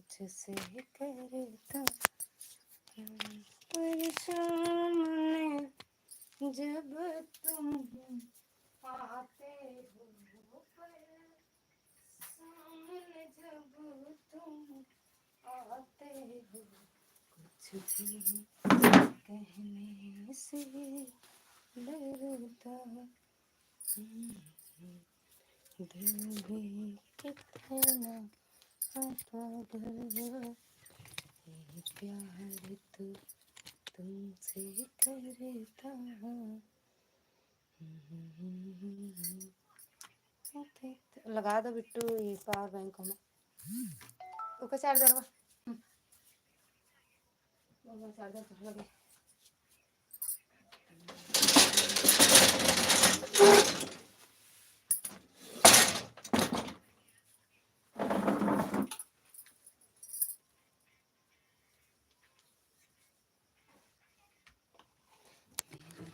तुझसे करता सामने जब तुम आते हो, सामने जब तुम आते हो, कुछ भी कहने से डरता दिल भी कितना पागल प्यार तो तुमसे करता लगा दो बिट्टू ये पावर बैंक में उसका चार्जर चार्जर लगे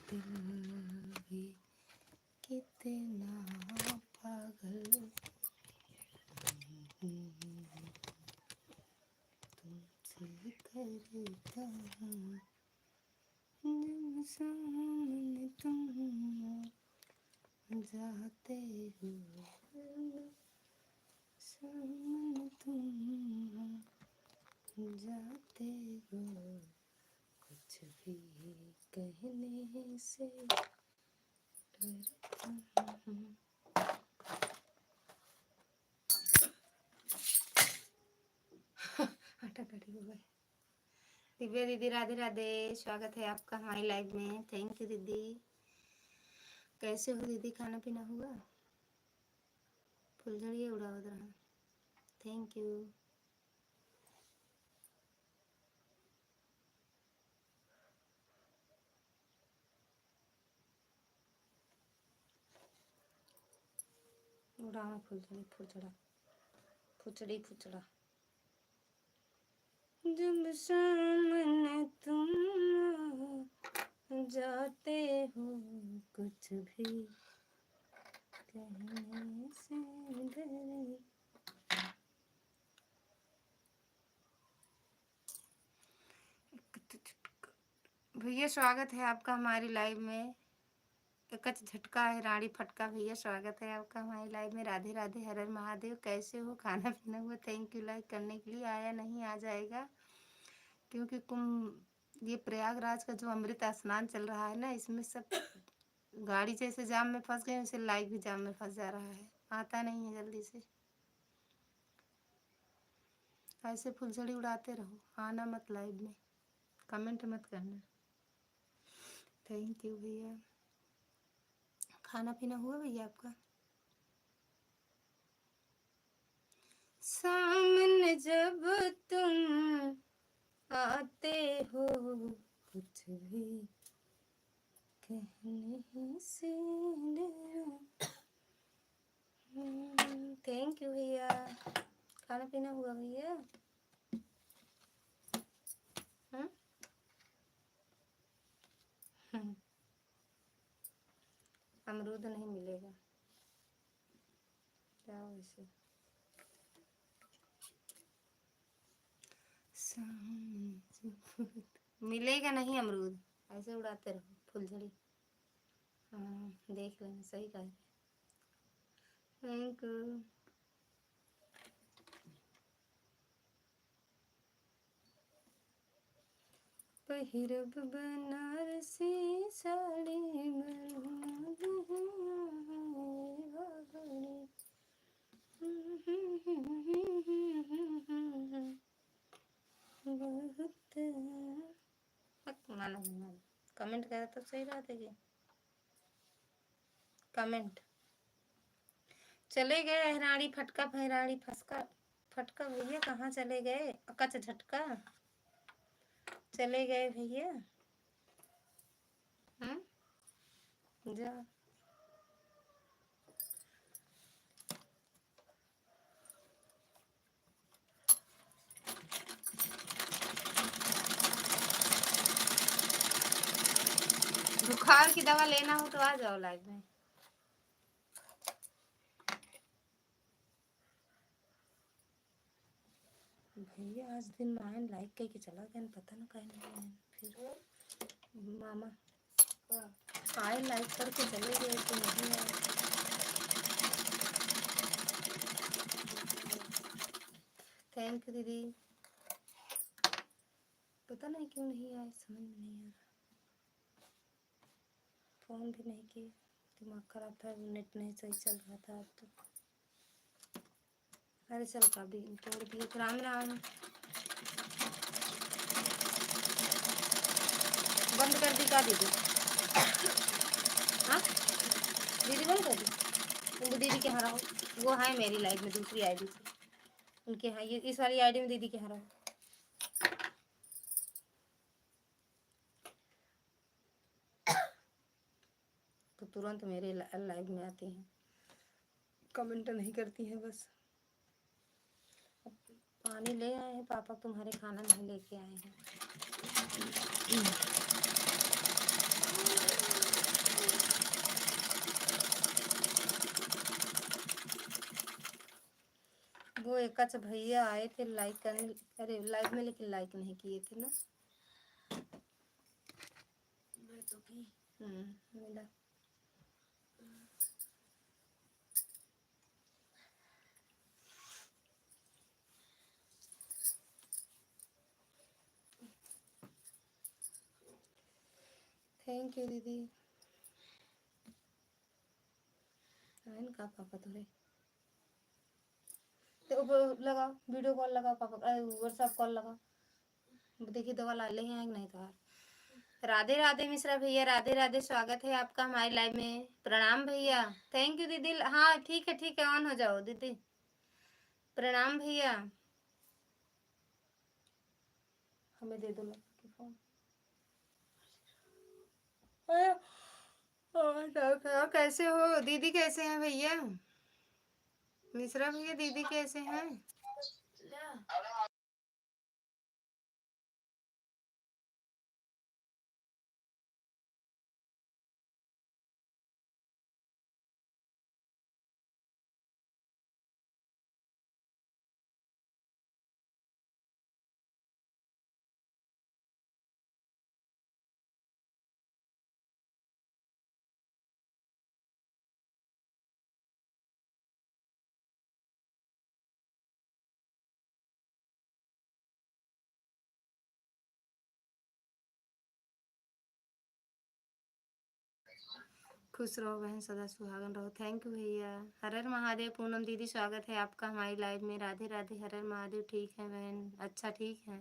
दिल भी कितना पागल तुमसे करता जब सामने तुम जाते हो, सामने तुम जाते हो, कुछ भी कहने से डरता हूँ। हो गए। दिव्या दीदी राधे राधे, स्वागत है आपका हमारी लाइव में। थैंक यू दीदी। कैसे हो दीदी, खाना पीना हुआ? फुलझड़िया उड़ा रहा। Thank you. उड़ाना फुलझड़ी फुचड़ा फुचड़ी फुचड़ा। जब सामने तुम जाते हो, कुछ भी कहने से डर। भैया स्वागत है आपका हमारी लाइव में। कच झटका है रानी फटका। भैया स्वागत है आपका हमारी लाइव में। राधे राधे, हर हर महादेव। कैसे हो, खाना पीना हुआ? थैंक यू लाइक करने के लिए। आया नहीं आ जाएगा, क्योंकि ये प्रयागराज का जो अमृत स्नान चल रहा है ना, इसमें सब गाड़ी जैसे जाम में फंस गए, वैसे लाइव भी जाम में फंस जा रहा है, आता नहीं है जल्दी से। ऐसे फुलझड़ी उड़ाते रहो, आना मत लाइव में, कमेंट मत करना। थैंक यू भैया। खाना पीना हुआ भैया आपका? सामने जब तुम आते हो, कुछ भी कहने से थैंक यू भैया। खाना पीना हुआ भैया? अमरूद नहीं मिलेगा क्या वैसे? मिलेगा नहीं अमरूद, ऐसे उड़ाते रहो फुलझड़ी। हाँ देख लेना, सही कहा। Thank you. पहिरब बनारसी साड़ी कमेंट करा तो सही बात है। कमेंट चले गए हराड़ी फटका फहराड़ी फसका फटका। भैया कहाँ चले गए? कच झटका चले गए भैया। जा बुखार की दवा लेना हो तो आ जाओ लाइव में। भैया आज दिन में आए लाइक कह के चला गया, पता ना कहीं नहीं आए फिर मामा आए लाइक करके चले गए तो नहीं आए। थैंक यू दीदी। पता नहीं क्यों नहीं आए, समझ में नहीं आ रहा। फ़ोन भी नहीं किए, दिमाग खराब था, नेट नहीं सही चल रहा था अब तो। अरे चल का भी तोड़ दिए। राम राम। बंद कर दी का दीदी? हाँ दीदी बंद कर दी। उनको दीदी के यहाँ रहो, वो है मेरी लाइफ में दूसरी आईडी से, उनके यहाँ ये इस वाली आईडी में दीदी के यहाँ रहो। तो तुरंत मेरे लाइव में आती हैं, कमेंट नहीं करती हैं बस। पानी ले आए हैं पापा, तुम्हारे खाना नहीं लेके आए हैं। वो एक भैया आए थे लाइक करने, अरे लाइव में, लेकिन लाइक नहीं किए थे ना। मैं तो की मिला। थैंक यू दीदी। इनका पापा थोड़े तो लगाओ वीडियो कॉल लगाओ पापा, व्हाट्सएप कॉल लगाओ, देखिए दवा ला ले हैं नहीं तो। राधे राधे मिश्रा भैया, राधे राधे, स्वागत है आपका हमारे लाइव में। प्रणाम भैया। थैंक यू दीदी। हाँ ठीक है, ऑन हो जाओ दीदी। प्रणाम भैया। हमें दे दो लड़की फोन। कैसे हो दीदी? कैसे हैं भैया मिश्रा भैया? दीदी कैसे हैं? खुश रहो बहन, सदा सुहागन रहो। थैंक यू भैया। हर हर महादेव। पूनम दीदी स्वागत है आपका हमारी लाइव में। राधे राधे। हर हर महादेव। ठीक है बहन, अच्छा ठीक है,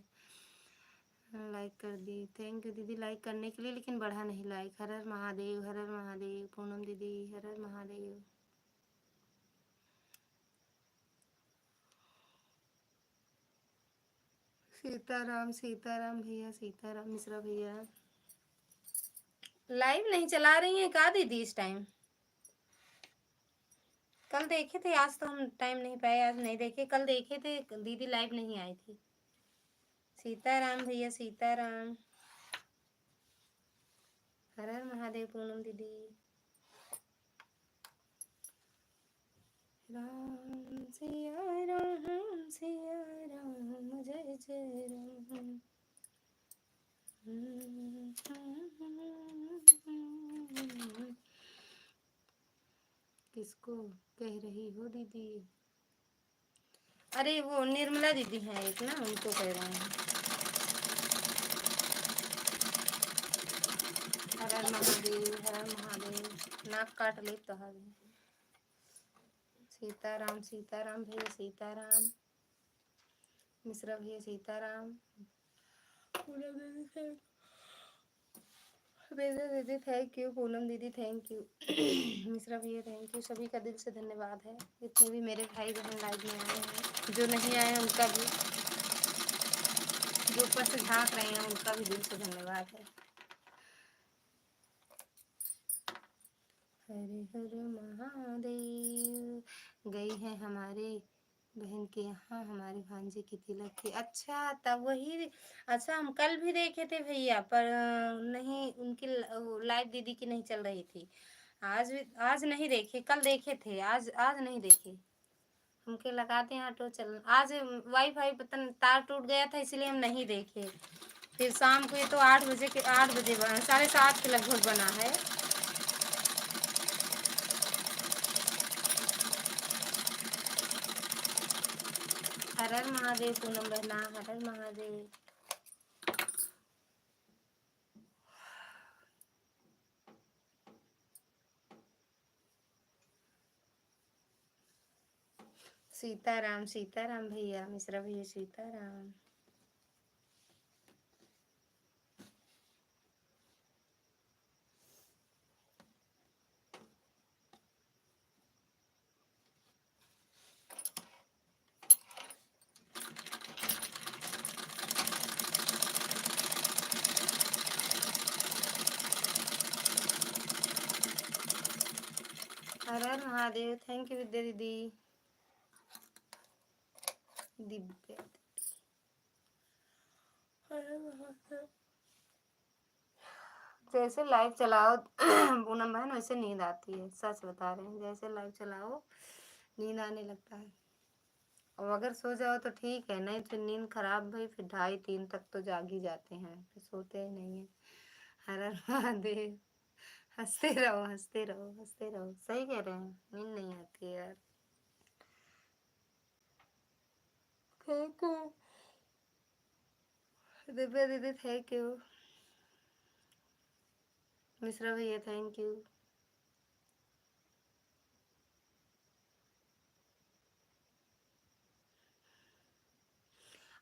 लाइक कर दी। थैंक यू दीदी लाइक करने के लिए, लेकिन बढ़ा नहीं लाइक। हर हर महादेव, हर हर महादेव। पूनम दीदी हर हर महादेव। सीताराम सीताराम भैया, सीताराम मिश्रा भैया। लाइव नहीं चला रही हैं का दीदी इस टाइम? कल देखे थे, आज तो हम टाइम नहीं पाए, आज नहीं देखे। कल देखे थे दीदी लाइव नहीं आई थी। सीताराम भैया, सीताराम। हर हर महादेव। पूनम दीदी। राम सिया राम सिया राम, जय जय राम। किसको कह रही हो दीदी? अरे वो निर्मला दीदी हैं एक ना, उनको कह रहे हैं। हर हर महादेव, हर हर महादेव। नाक काट ले तो हर। सीताराम सीताराम भैया, सीताराम मिश्रा भैया, सीताराम। बेजा दीदी थैंक यू। पूनम दीदी थैंक यू। मिश्रा भैया थैंक यू। सभी का दिल से धन्यवाद है, जितने भी मेरे भाई बहन लाइव में आए हैं, जो नहीं आए हैं उनका भी, जो ऊपर से झांक रहे हैं उनका भी दिल से धन्यवाद है। हरे हर महादेव। गई है हमारे बहन के यहाँ, हमारे भांजे की तिलक थी। अच्छा तब वही। अच्छा हम कल भी देखे थे भैया, पर नहीं उनकी लाइव दीदी की नहीं चल रही थी। आज भी, आज नहीं देखे, कल देखे थे, आज आज नहीं देखे। हमके लगाते हैं ऑटो चल। आज वाईफाई पता नहीं तार टूट गया था इसलिए हम नहीं देखे। फिर शाम को ये तो 8 बजे के 8 बजे बना, 7:30 के लगभग बना है। हर हर महादेव पूनम बहना, हर हर महादेव। सीताराम सीताराम भैया, मिश्रा भैया सीताराम। हर हर महादेव। थैंक यू विद्या दीदी। दिव्या जैसे लाइव चलाओ पूनम बहन वैसे नींद आती है, सच बता रहे हैं। जैसे लाइव चलाओ नींद आने लगता है। और अगर सो जाओ तो ठीक है, नहीं तो नींद खराब भाई फिर 2:30-3 तक तो जाग ही जाते हैं, फिर सोते ही नहीं है। हर हर महादेव। हंसते रहो हंसते रहो हंसते रहो, सही कह रहे हैं, नींद नहीं आती है यार। थैंक यू दिव्या दीदी, थैंक यू। मिश्रा भैया थैंक यू।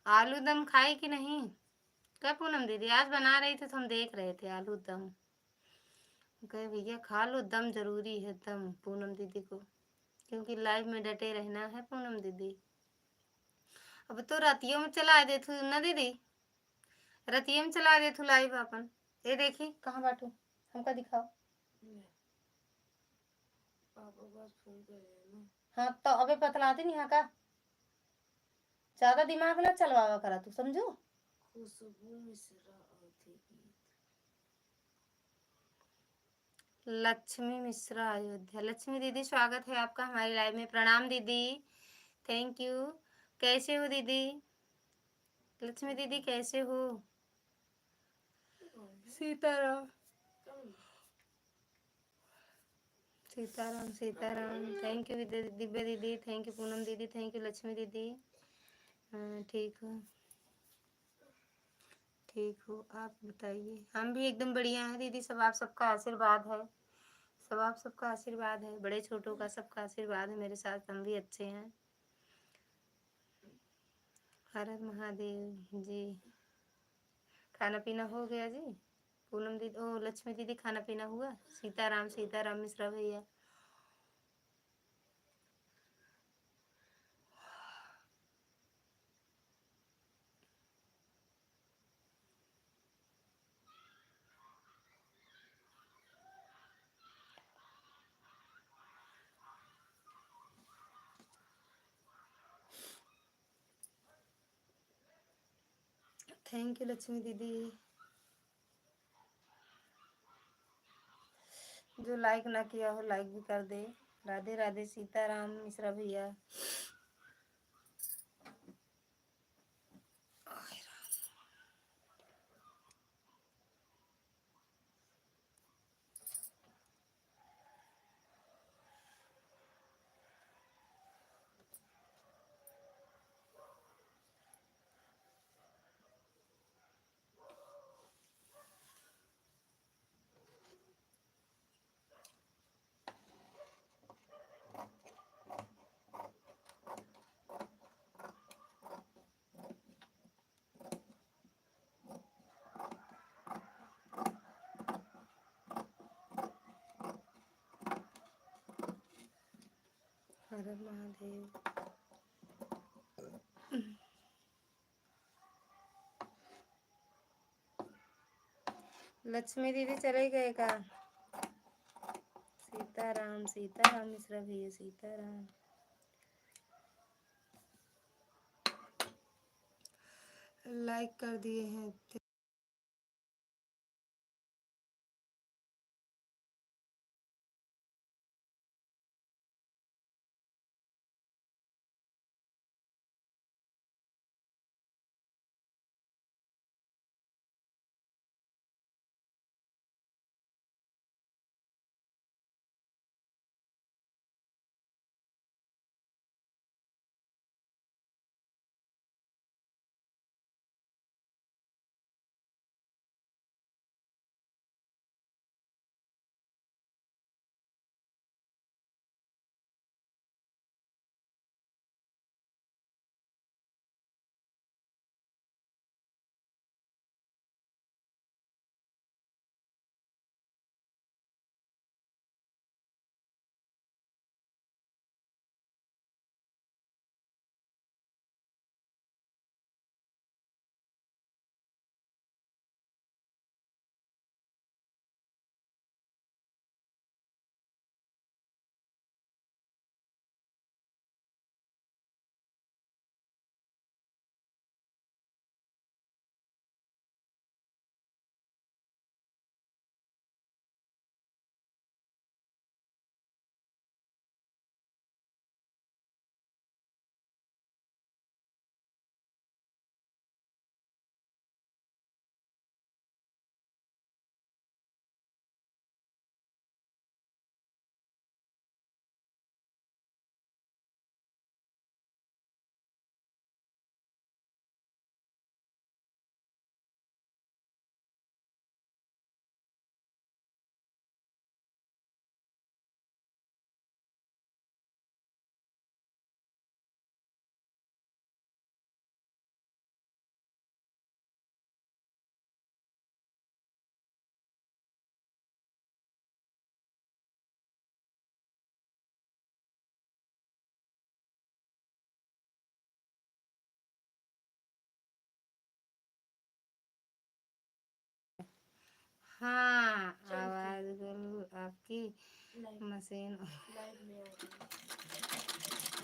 आलू दम खाए कि नहीं? क्या पूनम दीदी आज बना रही थी तो हम देख रहे थे आलू दम। कहे भैया खा लो, दम जरूरी है दम पूनम दीदी को, क्योंकि लाइव में डटे रहना है पूनम दीदी। अब तो रतियों में चला दे तू ना दीदी, रतियों में चला दे तू लाइव अपन। ये देखी कहाँ बाटू, हमका दिखाओ। हाँ तो अबे पतलाते नहीं, हाँ का ज्यादा दिमाग ना चलवावा करा तू, समझू। खुशबू मिश्रा लक्ष्मी मिश्रा अयोध्या। लक्ष्मी दीदी स्वागत है आपका हमारी लाइव में। प्रणाम दीदी, थैंक यू। कैसे हो दीदी? लक्ष्मी दीदी कैसे हो? सीताराम सीताराम सीताराम। थैंक यू दिव्या दीदी, थैंक यू पूनम दीदी, थैंक यू लक्ष्मी दीदी। ठीक हो? ठीक हो आप बताइए। हम भी एकदम बढ़िया हैं दीदी, सब आप सबका आशीर्वाद है, सब आप सबका आशीर्वाद है, बड़े छोटों का सबका आशीर्वाद है मेरे साथ, हम भी अच्छे हैं। हर हर महादेव जी। खाना पीना हो गया जी? पूनम दीदी ओ लक्ष्मी दीदी खाना पीना हुआ? सीताराम सीताराम मिश्रा भैया। थैंक यू लक्ष्मी दीदी। जो लाइक ना किया हो लाइक भी कर दे। राधे राधे सीताराम मिश्रा भैया। हर हर महादेव। लक्ष्मी दीदी चले गए का? सीताराम सीताराम मिश्रा भैया सीताराम। लाइक कर दिए हैं। हाँ आवाज आपकी मशीन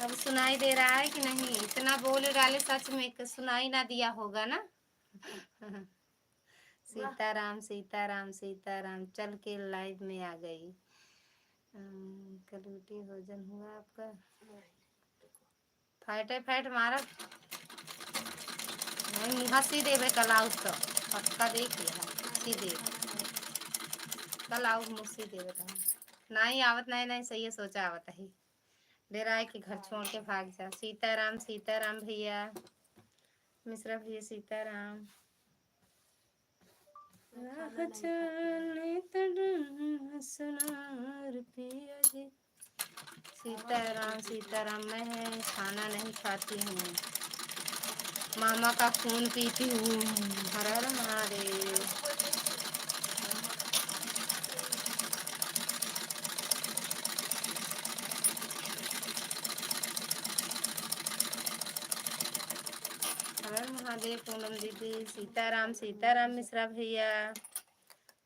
अब सुनाई दे रहा है कि नहीं? इतना बोले डाले सच में कि सुनाई ना दिया होगा ना। सीताराम सीताराम सीताराम चल के लाइव में आ गई। कलूटी भोजन हुआ आपका? फाइटे फाइट मारा नहीं, हंसी देवे कल आउट तो पक्का देख लिया हंसी दे कल आउट मुझसे देवे था नहीं आवत नहीं नहीं सही है सोचा आवत है डेरा है कि घर छोड़ के भाग जा। सीताराम सीताराम भैया मिश्रा भैया सीताराम राह चले तड़ सुनार पिया जी। सीताराम सीताराम मैं खाना नहीं खाती हूँ, मामा का खून पीती हूँ। हर हर महादेव। हर हर महादेव। पूनम दीदी सीताराम सीताराम मिश्रा भैया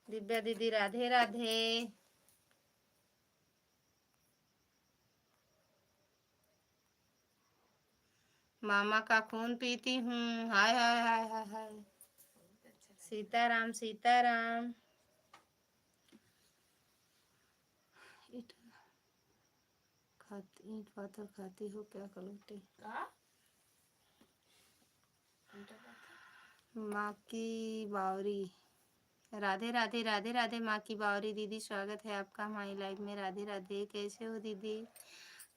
दिव्या दीदी राधे राधे। मामा का खून पीती हूँ। हाय हाय हाय हाय हाय। सीताराम सीताराम। ईंट पाथर खाती हो क्या कलूटी? माँ की बावरी राधे राधे राधे राधे। माँ की बावरी दीदी स्वागत है आपका हमारी लाइव में। राधे राधे कैसे हो दीदी?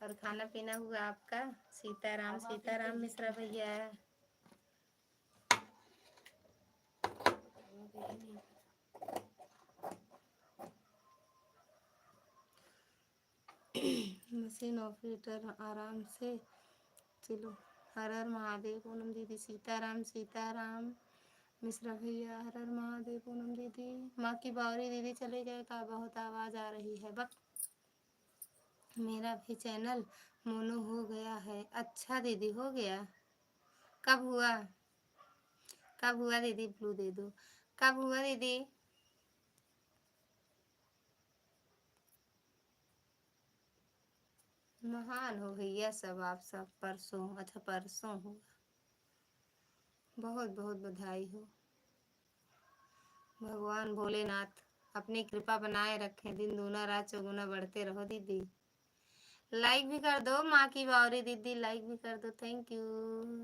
और खाना पीना हुआ आपका? सीताराम सीताराम मिश्रा भैया। मशीन ऑपरेटर आराम से चलो। हर हर महादेव। पूनम दीदी सीताराम सीताराम मिश्रा भैया हर हर महादेव। पूनम दीदी माँ की बावरी दीदी चले गए का बहुत आवाज़ आ रही है बक। मेरा भी चैनल मोनो हो गया है। अच्छा दीदी हो गया? कब हुआ? कब हुआ दीदी? ब्लू दे दो। कब हुआ दीदी? महान हो भैया सब आप सब। परसों अच्छा परसों हुआ। बहुत बहुत बधाई हो। भगवान भोलेनाथ अपनी कृपा बनाए रखें। दिन दूना रात चौगुना बढ़ते रहो दीदी। लाइक भी कर दो माँ की बावरी दीदी, लाइक भी कर दो। Thank you.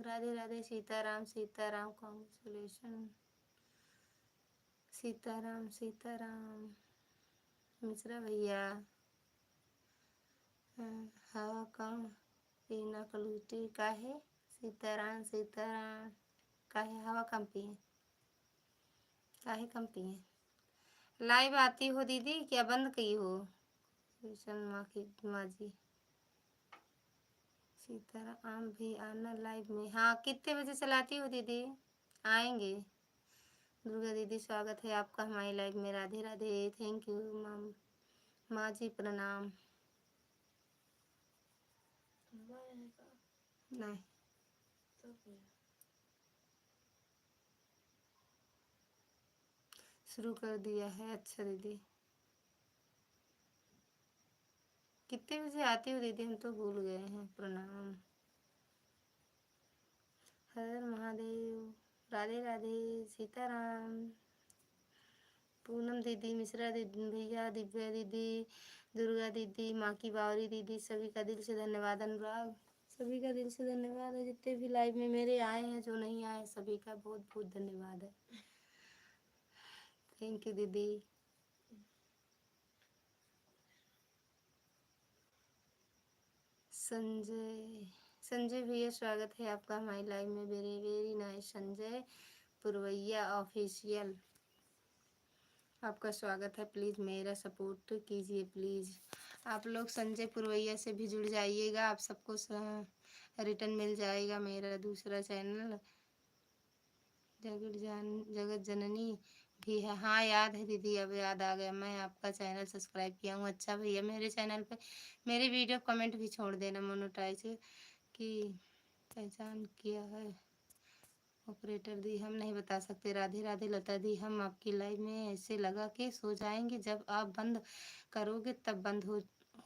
Radhe Radhe. Sitaram Sitaram congratulation. Sitaram Sitaram Mishra भैया। हवा कम पीना कलूटी काहे? सीताराम सीताराम काहे हवा कम पिए? काहे कम पिए? लाइव आती हो दीदी क्या बंद की हो? माँ की माँ जी। सीताराम भी आना लाइव में। हाँ कितने बजे चलाती हो दीदी? आएंगे। दुर्गा दीदी स्वागत है आपका हमारी लाइव में। राधे राधे। थैंक यू माम माँ जी प्रणाम। नहीं शुरू कर दिया है। अच्छा दीदी कितने बजे आती हो दीदी? हम तो भूल गए हैं। प्रणाम। हर महादेव। राधे राधे। सीताराम। पूनम दीदी मिश्रा दीदी भैया दिव्या दीदी दुर्गा दीदी माँ की बावरी दीदी सभी का दिल से धन्यवाद। अनुराग सभी का दिल से धन्यवाद है। जितने भी लाइव में मेरे आए हैं जो नहीं आए सभी का बहुत बहुत धन्यवाद है। थैंक यू दीदी। संजय संजय भैया स्वागत है आपका हमारी लाइव में। वेरी वेरी नाइस संजय पुरवैया ऑफिशियल आपका स्वागत है। प्लीज़ मेरा सपोर्ट कीजिए प्लीज़। आप लोग संजय पुरवैया से भी जुड़ जाइएगा। आप सबको रिटर्न मिल जाएगा। मेरा दूसरा चैनल जगत जननी भी है। हाँ याद है दीदी अब याद आ गया। मैं आपका चैनल सब्सक्राइब किया हूँ। अच्छा भैया मेरे चैनल पे मेरे वीडियो कमेंट भी छोड़ देना। मोनेटाइज की पहचान किया है ऑपरेटर दी हम नहीं बता सकते। राधे राधे लता दी, हम आपकी लाइव में ऐसे लगा के सो जाएंगे, जब आप बंद करोगे तब बंद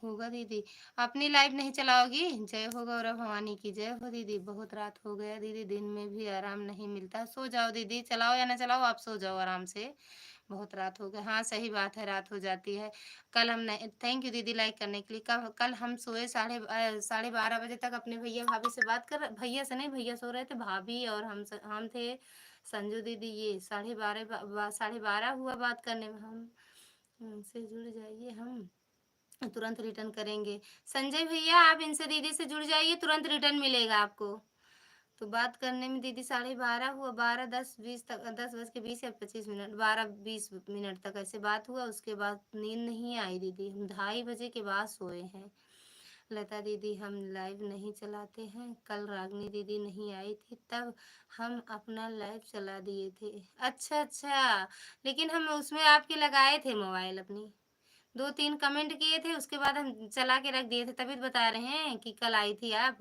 होगा दीदी। अपनी लाइव नहीं चलाओगी? जय हो गौरव भवानी की जय हो दीदी। बहुत रात हो गया दीदी, दिन में भी आराम नहीं मिलता। सो जाओ दीदी, चलाओ या ना चलाओ, आप सो जाओ आराम से। बहुत रात हो गई। हाँ सही बात है, रात हो जाती है। कल हम नहीं, थैंक यू दीदी लाइक करने के लिए। कल हम सोए 12:30 बजे तक। अपने भैया भाभी से बात कर, भैया से नहीं, भैया सो रहे थे, भाभी और हम थे, संजू दीदी। ये 12:30 हुआ बात करने में। हम उनसे जुड़ जाइए, हम तुरंत रिटर्न करेंगे। संजय भैया आप इनसे दीदी से जुड़ जाइए, तुरंत रिटर्न मिलेगा आपको। तो बात करने में दीदी 12:30 हुआ, 12:10-20 तक, 10:20 या 25 मिनट, 12-20 मिनट तक ऐसे बात हुआ। उसके बाद नींद नहीं आई दीदी, हम 2:30 बजे के बाद सोए हैं। लता दीदी हम लाइव नहीं चलाते हैं, कल रागनी दीदी नहीं आई थी तब हम अपना लाइव चला दिए थे। अच्छा अच्छा, लेकिन हम उसमें आपके लगाए थे मोबाइल अपनी, 2-3 कमेंट किए थे, उसके बाद हम चला के रख दिए थे, तभी तो बता रहे हैं कि कल आई थी आप।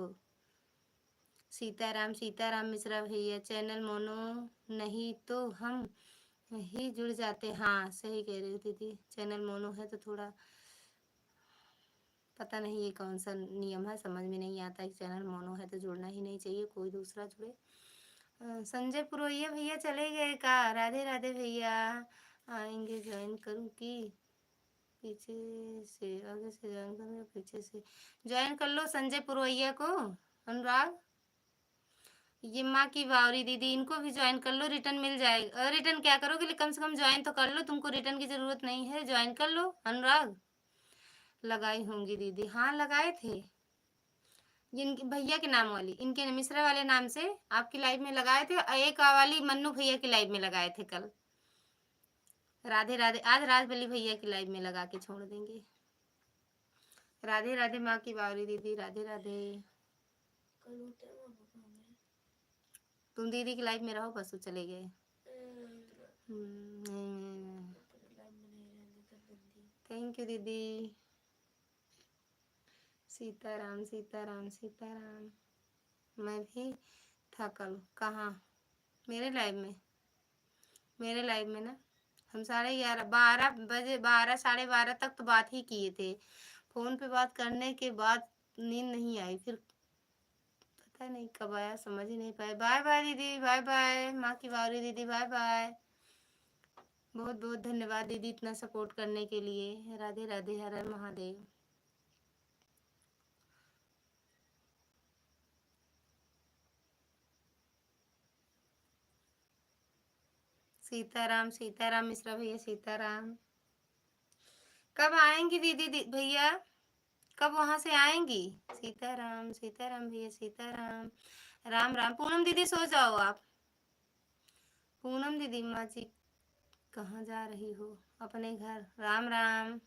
सीताराम सीताराम मिश्रा भैया, चैनल मोनो नहीं तो हम ही जुड़ जाते। हाँ सही कह रही हो दीदी, चैनल मोनो है तो थोड़ा पता नहीं ये कौन सा नियम है, समझ में नहीं आता कि चैनल मोनो है तो जुड़ना ही नहीं चाहिए, कोई दूसरा जुड़े। संजय पुरोहिया भैया चले गए का? राधे राधे भैया, आएंगे ज्वाइन करूँ कि पीछे से? आगे से ज्वाइन करूँ या पीछे से? ज्वाइन कर लो संजय पुरोहिया को। अनुराग, ये माँ की बावरी दीदी, इनको भी ज्वाइन कर लो, रिटर्न मिल जाएगा। रिटर्न क्या करोगे, कम से कम ज्वाइन तो कर लो, तुमको रिटर्न की जरूरत नहीं है, ज्वाइन कर लो। अनुराग, लगाई होंगी दीदी, हाँ लगाए थे, जिनके भैया के नाम वाली, इनके मिश्रा वाले नाम से आपकी लाइव में लगाए थे। एक वाली मन्नू भैया की लाइव में लगाए थे कल। राधे राधे, आज राजबली भैया की लाइव में लगा के छोड़ देंगे। राधे राधे माँ की बावरी दीदी, राधे राधे। तुम दीदी की लाइव में रहो, बस वो चले गए। थैंक यू दीदी। सीताराम सीताराम सीताराम। मैं भी था कल, कहाँ? मेरे लाइव में, मेरे लाइव में ना हम 11:30, 12 बजे, 12, 12:30 तक तो बात ही किए थे। फोन पे बात करने के बाद नींद नहीं आई, फिर पता नहीं कब आया, समझ ही नहीं पाए। बाय बाय दीदी, बाय बाय माँ की बावरी दीदी, बाय बाय। बहुत बहुत धन्यवाद दीदी इतना सपोर्ट करने के लिए। राधे राधे, हर हर महादेव। सीताराम सीताराम मिश्रा भैया, सीताराम। कब आएंगी दीदी भैया, कब वहां से आएंगी? सीताराम सीताराम भैया, सीताराम। राम राम। पूनम दीदी सो जाओ आप। पूनम दीदी, माँ जी कहाँ जा रही हो? अपने घर। राम राम।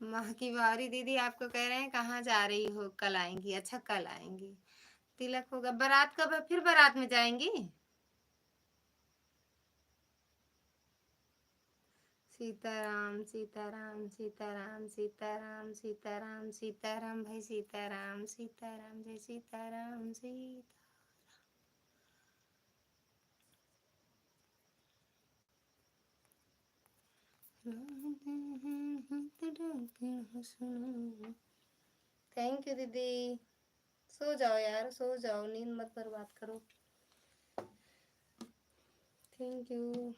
माँ की बारी दीदी आपको कह रहे हैं कहाँ जा रही हो, कल आएंगी? अच्छा कल आएंगी। तिलक होगा, बारात कब है? फिर बारात में जाएंगी? सीताराम सीताराम सीताराम सीताराम सीताराम सीताराम भाई, सीताराम सीताराम जय सीताराम सीता। थैंक यू दीदी। सो जाओ यार, सो जाओ, नींद मत बर्बाद करो। Thank you.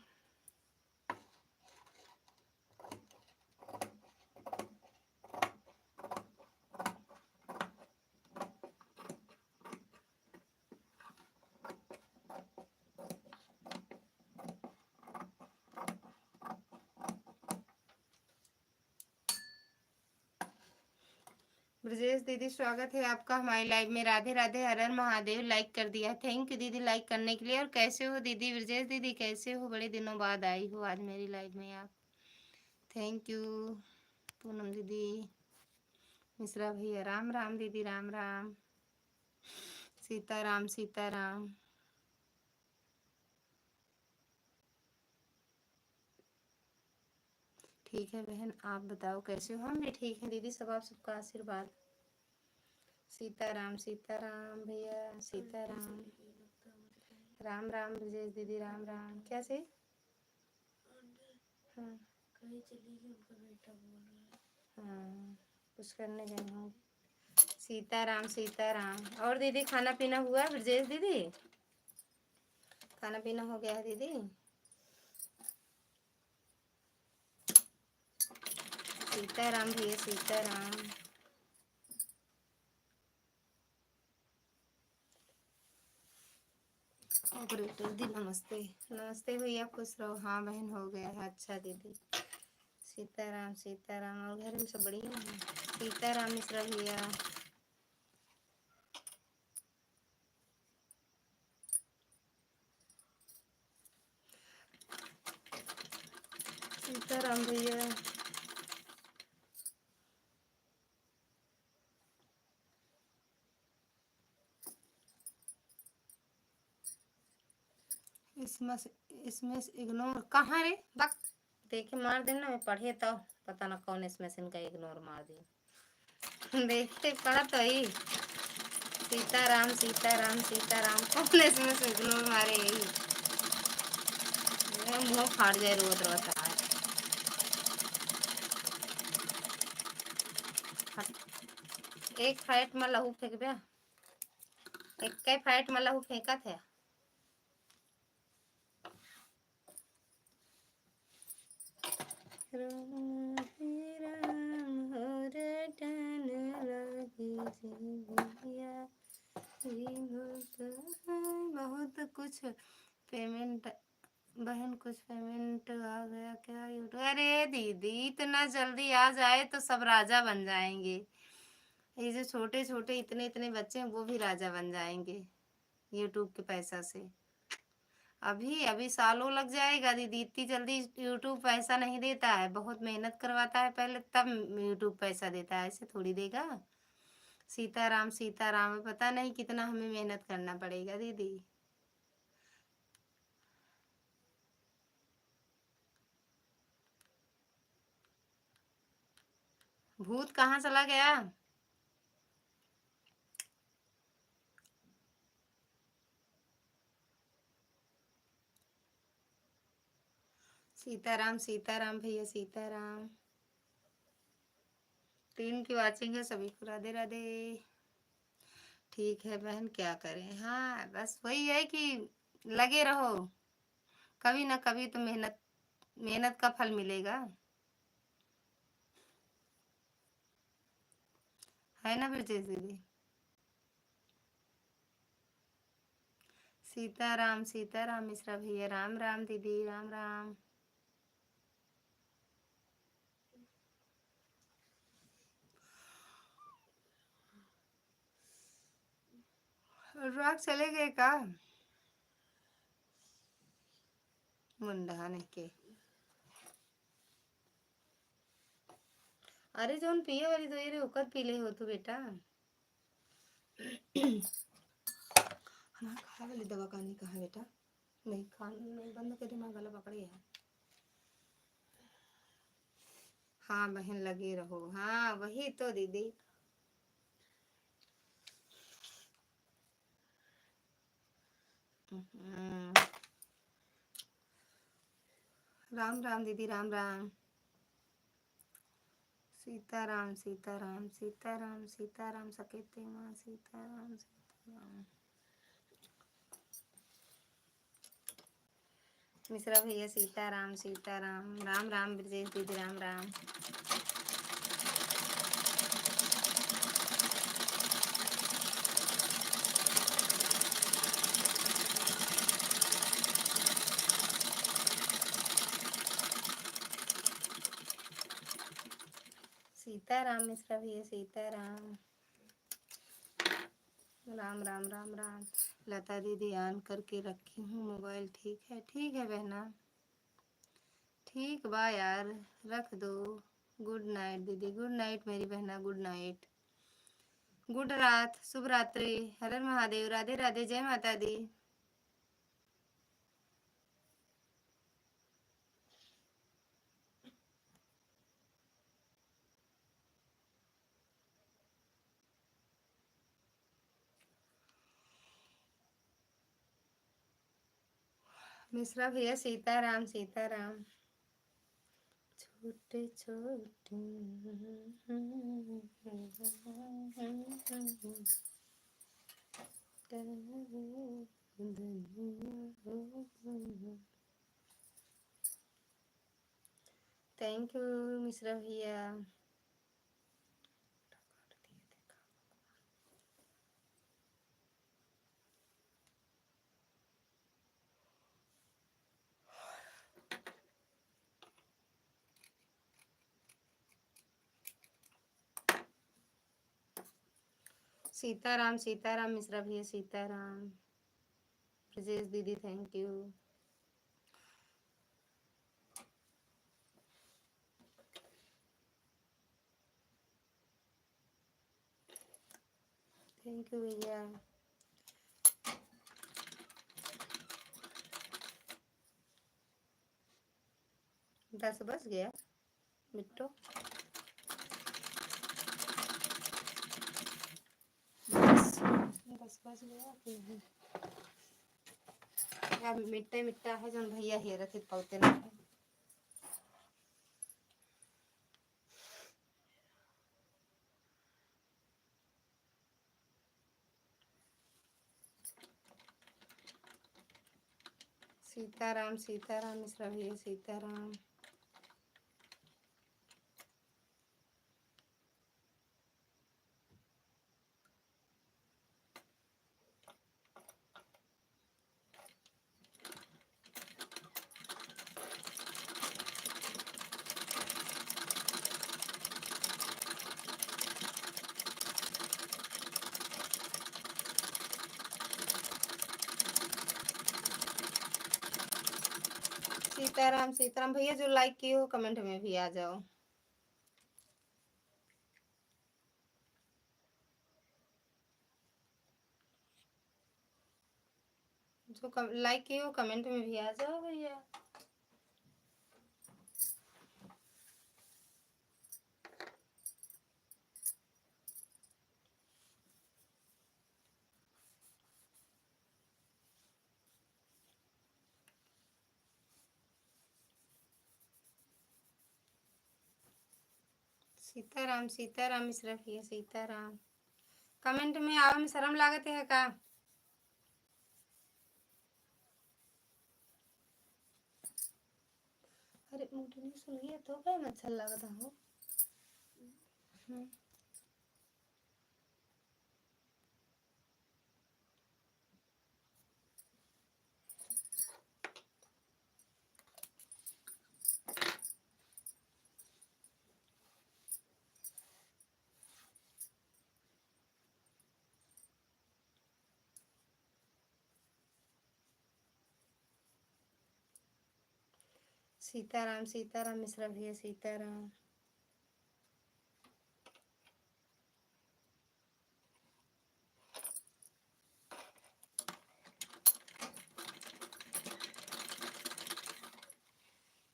ब्रजेश दीदी स्वागत है आपका हमारी लाइव में। राधे राधे, हर हर महादेव। लाइक कर दिया, थैंक यू दीदी लाइक करने के लिए। और कैसे हो दीदी? ब्रजेश दीदी कैसे हो? बड़े दिनों बाद आई हो आज मेरी लाइव में आप। Thank you. पूनम दीदी, मिश्रा भैया, राम राम दीदी, राम राम। सीताराम सीताराम। ठीक है बहन, आप बताओ कैसे हो? हम भी ठीक हैं दीदी, सब आप सबका आशीर्वाद। सीताराम सीताराम भैया, सीताराम। राम राम ब्रजेश दीदी, राम राम। क्या से? हाँ कहीं चली गई, उनका बेटा बोल रहा है। हाँ, कुछ करने गए होंगे। सीताराम सीताराम। और दीदी खाना पीना हुआ ब्रजेश दीदी? खाना पीना हो गया है दीदी? सीताराम भैया, सीताराम। ऑपरेटर दी नमस्ते। नमस्ते भैया, खुश रहो। हाँ बहन, हो गया है। अच्छा दीदी, सीताराम सीताराम। और घर में सब बढ़िया है? सीताराम मिश्रा भैया। सीताराम भैया। इसमें इसमें इग्नोर कहाँ रे बक? देखे मार देना, मैं पढ़े तो पता ना कौन इसमें से इनका इग्नोर मार दिया। देखते पढ़ा तो ही। सीताराम सीताराम सीताराम, कौन इसमें से इग्नोर मारे? यही मुंह फाड़ जाए रोज रोज आज। एक फाइट में लहू फेंक दिया। एक कई फाइट में लहू फेंका थे। राम राम हो रटन लगी जिया। बहुत कुछ पेमेंट बहन, कुछ पेमेंट आ गया क्या यूट्यूब? अरे दीदी, इतना जल्दी आ जाए तो सब राजा बन जाएंगे। ये जो छोटे छोटे इतने इतने बच्चे हैं वो भी राजा बन जाएंगे यूट्यूब के पैसा से। अभी अभी सालों लग जाएगा दीदी, इतनी जल्दी यूट्यूब पैसा नहीं देता है। बहुत मेहनत करवाता है पहले, तब यूट्यूब पैसा देता है। ऐसे थोड़ी देगा। सीताराम सीताराम, पता नहीं कितना हमें मेहनत करना पड़ेगा दीदी। भूत कहाँ चला गया? सीताराम सीताराम भैया, सीताराम। 3 की वाचिंग है, सभी को राधे राधे। ठीक है बहन, क्या करें। हाँ बस वही है कि लगे रहो, कभी ना कभी तो मेहनत मेहनत का फल मिलेगा, है ना ब्रजेश दीदी? सीताराम सीताराम मिश्रा भैया, राम राम दीदी, राम राम। राग चले गए का? मुंडा ने के। अरे जोन पिए वाली तो ये ओकर पी ले हो तू बेटा। हाँ, खाए वाली दवा खानी कहा बेटा? नहीं खान नहीं, बंद कर दिमाग गला पकड़ गया। हाँ बहन, लगे रहो। हाँ वही तो दीदी। राम राम दीदी, राम राम। सीताराम सीताराम सीताराम सीताराम सकेते माँ, सीताराम सीताराम। मिश्रा भैया, सीताराम सीताराम, राम राम ब्रजेश दीदी, राम राम। सीताराम मिश्रा भैया, सीताराम। राम राम राम राम। लता दीदी ऑन करके रखी हूँ मोबाइल। ठीक है बहना, ठीक बा यार, रख दो। गुड नाइट दीदी, गुड नाइट मेरी बहना, गुड नाइट, गुड रात, शुभ रात्रि। हर हर महादेव, राधे राधे, जय माता दी। मिश्रा भैया सीताराम सीताराम। छोटे छोटे थैंक यू मिश्रा भैया। सीताराम सीताराम मिश्रा भैया सीताराम। ब्रजेश दीदी थैंक यू। थैंक यू भैया। दस बज गया मिट्टो। दस बज गया अब मिट्टे मिट्टा है जन भैया हेरत पौते ना है। सीताराम सीताराम मिश्रा भैया सीताराम। सीताराम सीताराम भैया जो लाइक किए हो कमेंट में भी आ जाओ। जो लाइक किए हो कमेंट में भी आ जाओ भैया। सीताराम सीताराम मिश्रा भैया सीताराम। कमेंट में आवे में शर्म लागत है का। अरे मुझे नहीं सुन लिया तो क्या अच्छा लगता हो। सीताराम सीताराम मिश्रा भैया सीताराम।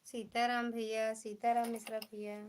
सीताराम भैया सीताराम मिश्रा भैया।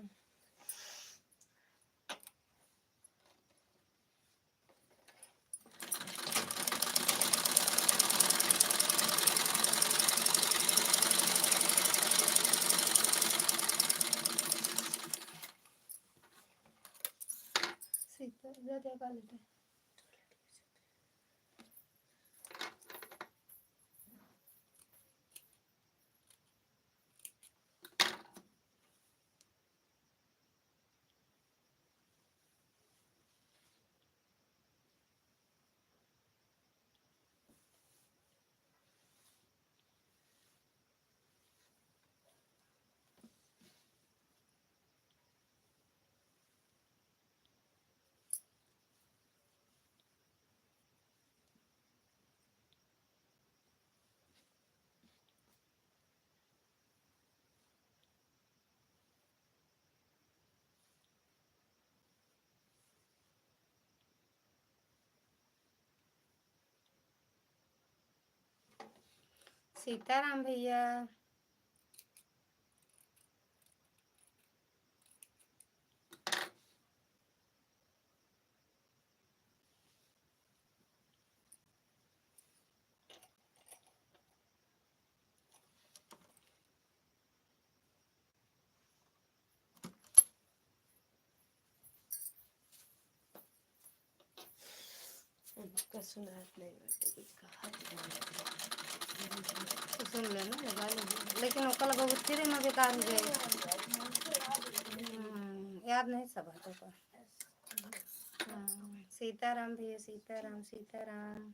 सीताराम भैया। उसका सुनात नहीं बाटे कुछ कहा तो सुन लेना लगा लो, लेकिन ओकला बहुत फिर में बेकार हो जाए। याद नहीं सब हाथों का। सीताराम भैया, सीताराम सीताराम।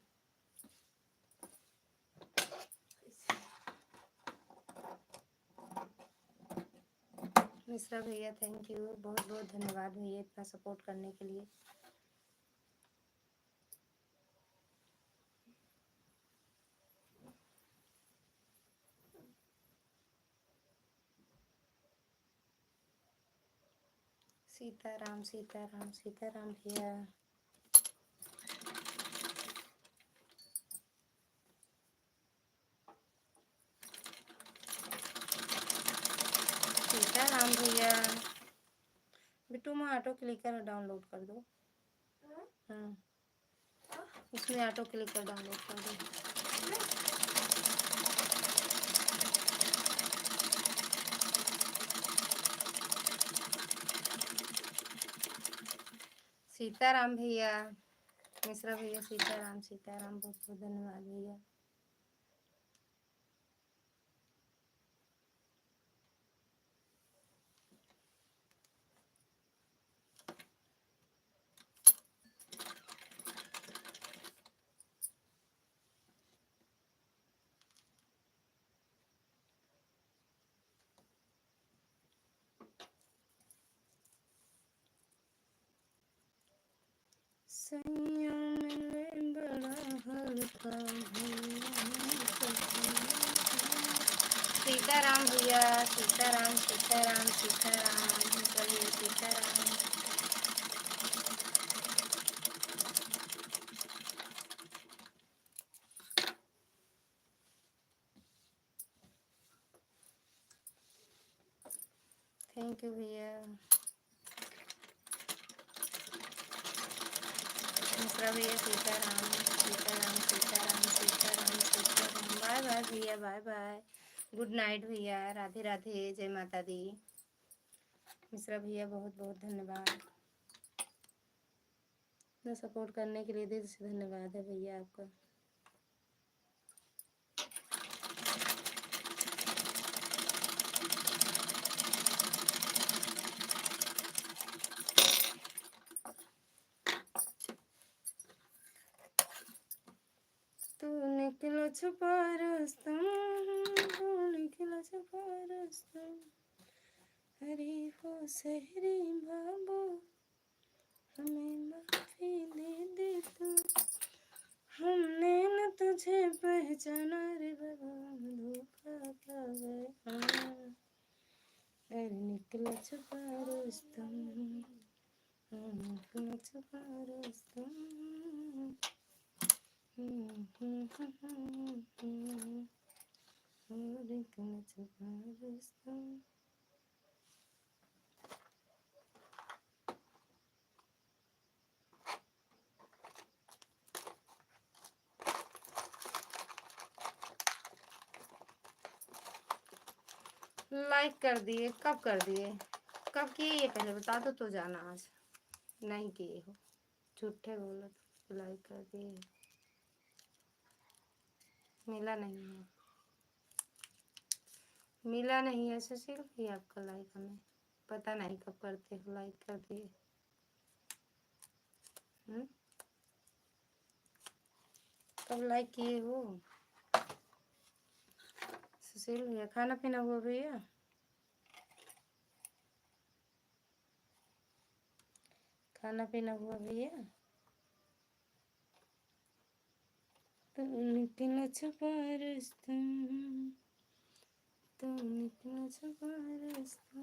मिश्रा भैया थैंक यू, बहुत बहुत धन्यवाद भैया इतना सपोर्ट करने के लिए। सीताराम सीताराम सीताराम भैया। सीताराम भैया। बिट्टू में ऑटो क्लिकर डाउनलोड कर दो। हाँ, उसमें ऑटो क्लिकर डाउनलोड कर दो। सीताराम भैया, मिश्रा भैया सीताराम सीताराम, बहुत बहुत धन्यवाद भैया। सीताराम भैया, सीताराम सीताराम सीताराम, चलिए सीताराम। थैंक यू भैया। मिश्रा भैया सीताराम सीताराम सीताराम सीताराम सीताराम। बाय बाय भैया, बाय बाय, गुड नाइट भैया, राधे राधे, जय माता दी। मिश्रा भैया बहुत बहुत धन्यवाद, इतना सपोर्ट करने के लिए दिल से धन्यवाद है भैया आपका। तू निकला छुपा रास्ता, तू निकला छुपा रास्ता, हरीफो सहरी बाबू हमें माफी दे दे तू, हमने न तुझे पहचाना रे बाबा, धोखा खा गए। अरे निकला छुपा रास्ता, निकला छुपा रास्ता, निकला छुपा रास्ता। लाइक कर दिए, कब कर दिए, कब किए ये पहले बता दो तो जाना। आज नहीं किए हो, झूठे बोलो तो लाइक कर दिए। मिला नहीं है, मिला नहीं है सुशील भी आपका लाइक, हमें पता नहीं कब करते हो, लाइक कर दिए। कब लाइक किए हो सुशील भैया? खाना पीना हुआ भैया? खाना पीना हुआ भैया? तो निकला छुपा रास्ता, तो निकला छुपा रास्ता,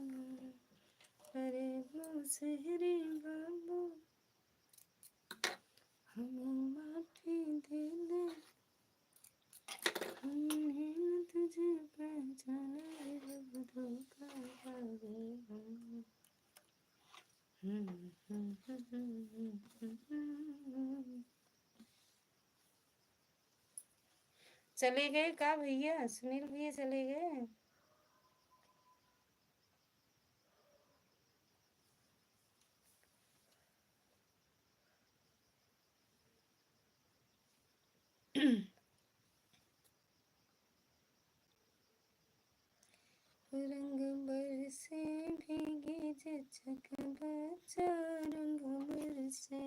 अरे वो शहरी बाबू हमें माफी दे दे, हमने न तुझे पहचाना रे बाबा, धोखा खा गए हम। चले गए का भैया? सुनील भैया चले गए? रंग बरसे भीगे चचक बच्चा, रंग बरसे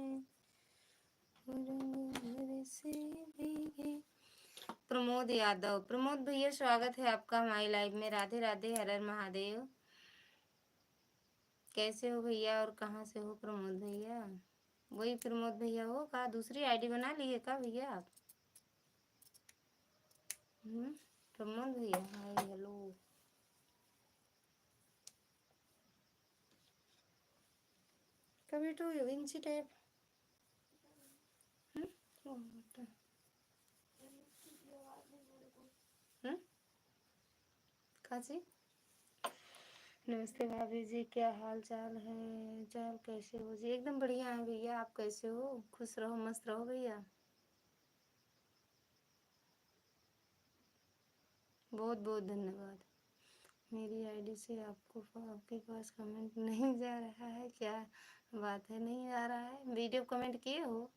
भीगे। प्रमोद यादव, प्रमोद भैया स्वागत है आपका हमारी लाइव में। राधे राधे, हर हर महादेव। कैसे हो भैया और कहाँ से हो प्रमोद भैया? वही प्रमोद भैया हो का? दूसरी आईडी बना लिए का भैया आप? प्रमोद भैया, हाय हेलो। कभी तो विंची टाइप काजी। नमस्ते भाभी जी, क्या हाल चाल है? चाल कैसे हो जी? एकदम बढ़िया है भैया, आप कैसे हो? खुश रहो मस्त रहो भैया। बहुत बहुत धन्यवाद। मेरी आईडी से आपको आपके पास कमेंट नहीं जा रहा है, क्या बात है? नहीं आ रहा है? वीडियो कमेंट किए हो?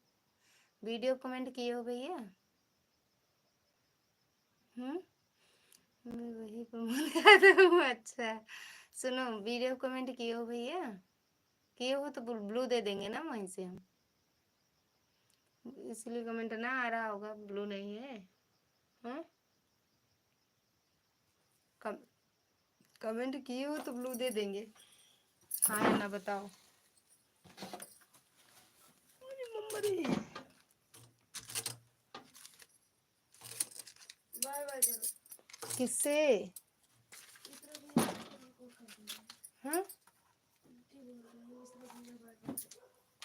वीडियो कमेंट किए हो भैया? मैं वही प्रमोद करता हूँ। अच्छा सुनो, वीडियो कमेंट किए हो भैया? किए हो तो ब्लू दे देंगे ना वहीं से हम, इसलिए कमेंट ना आ रहा होगा। ब्लू नहीं है। हाँ, कम कमेंट किए हो तो ब्लू दे देंगे। हाँ या ना बताओ। अरे मम्मरी, बाय बाय करो। किससे? हाँ,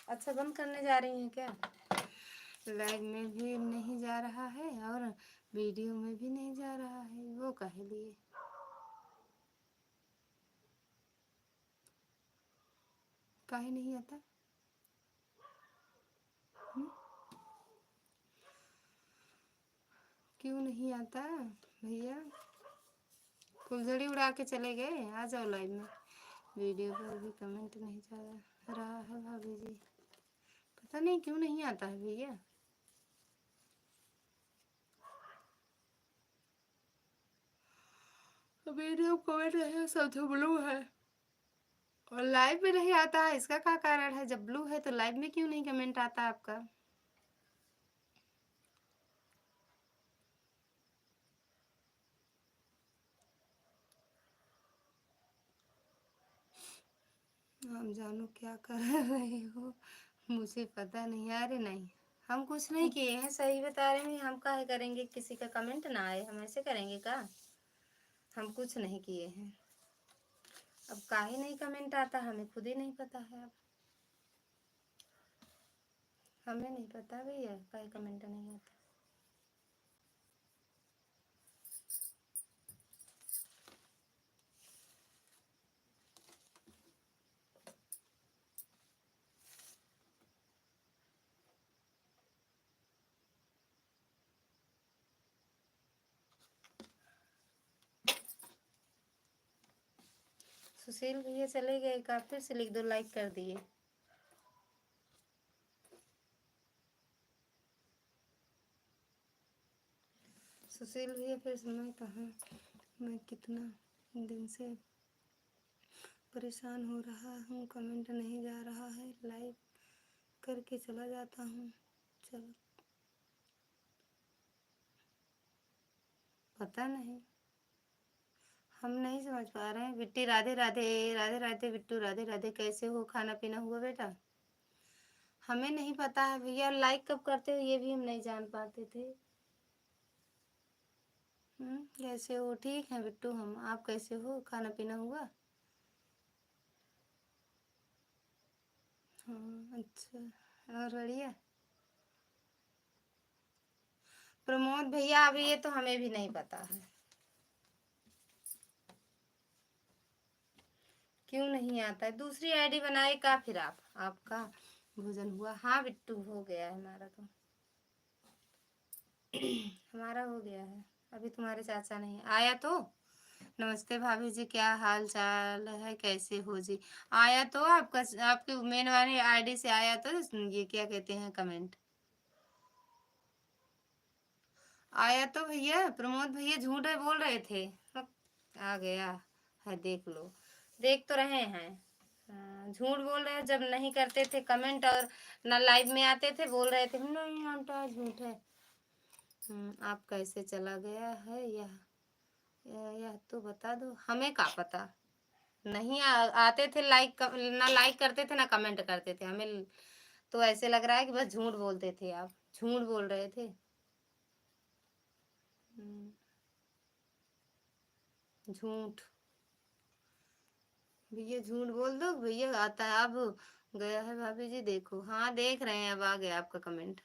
अच्छा बंद करने जा रही हैं क्या? लाइव में भी नहीं जा रहा है और वीडियो में भी नहीं जा रहा है, वो काहे लिए? काहे नहीं आता? क्यों नहीं आता भैया? फुलझड़ी उड़ा के चले गए? आ जाओ लाइव में। वीडियो पर भी कमेंट नहीं जा रहा है भाभी जी, पता नहीं क्यों नहीं आता है भैया। वीडियो कमेंट है सब तो ब्लू है और लाइव में नहीं आता है, इसका क्या कारण है? जब ब्लू है तो लाइव में क्यों नहीं कमेंट आता आपका? हम जानो क्या कर रहे हो, मुझे पता नहीं। अरे नहीं, हम कुछ नहीं किए हैं, सही बता रहे हैं। हम काहे करेंगे किसी का कमेंट ना आए, हम ऐसे करेंगे का? हम कुछ नहीं किए हैं। अब काहे नहीं कमेंट आता हमें खुद ही नहीं पता है। अब हमें नहीं पता भैया काहे कमेंट नहीं आता। सुशील भैया चले गए का? फिर से लिख दो, लाइक कर दिए। सुशील भैया फिर से, मैं कहाँ, मैं कितना दिन से परेशान हो रहा हूँ, कमेंट नहीं जा रहा है, लाइक करके चला जाता हूँ। चलो पता नहीं, हम नहीं समझ पा रहे हैं। बिट्टी राधे राधे, राधे राधे बिट्टू, राधे राधे। कैसे हो? खाना पीना हुआ बेटा? हमें नहीं पता है भैया, लाइक कब करते हो ये भी हम नहीं जान पाते थे। कैसे हो? ठीक है बिट्टू हम, आप कैसे हो? खाना पीना हुआ? हाँ अच्छा, और बढ़िया। प्रमोद भैया अभी ये तो हमें भी नहीं पता है क्यों नहीं आता है। दूसरी आईडी बनाए का फिर आप? आपका भोजन हुआ? हाँ बिट्टू हो गया है हमारा तो। हमारा हो गया है, अभी तुम्हारे चाचा नहीं आया तो। नमस्ते भाभी जी, क्या हाल चाल है? कैसे हो जी? आया तो आपका, आपके मेन वाली आईडी से आया तो ये क्या कहते हैं कमेंट। आया तो भैया प्रमोद भैया झूठ है बोल रहे थे। आ गया है, देख लो, देख तो रहे हैं। झूठ बोल रहे हैं, जब नहीं करते थे कमेंट और ना लाइव में आते थे बोल रहे थे नहीं आंटा झूठ है। आप कैसे चला गया है यह तो बता दो, हमें क्या पता। नहीं आते थे लाइक ना लाइक करते थे ना कमेंट करते थे, हमें तो ऐसे लग रहा है कि बस झूठ बोलते थे, आप झूठ बोल रहे थे। झूठ, भैया झूठ बोल दो, भैया आता है अब। गया है भाभी जी, देखो, हाँ देख रहे हैं, अब आ गया आपका कमेंट,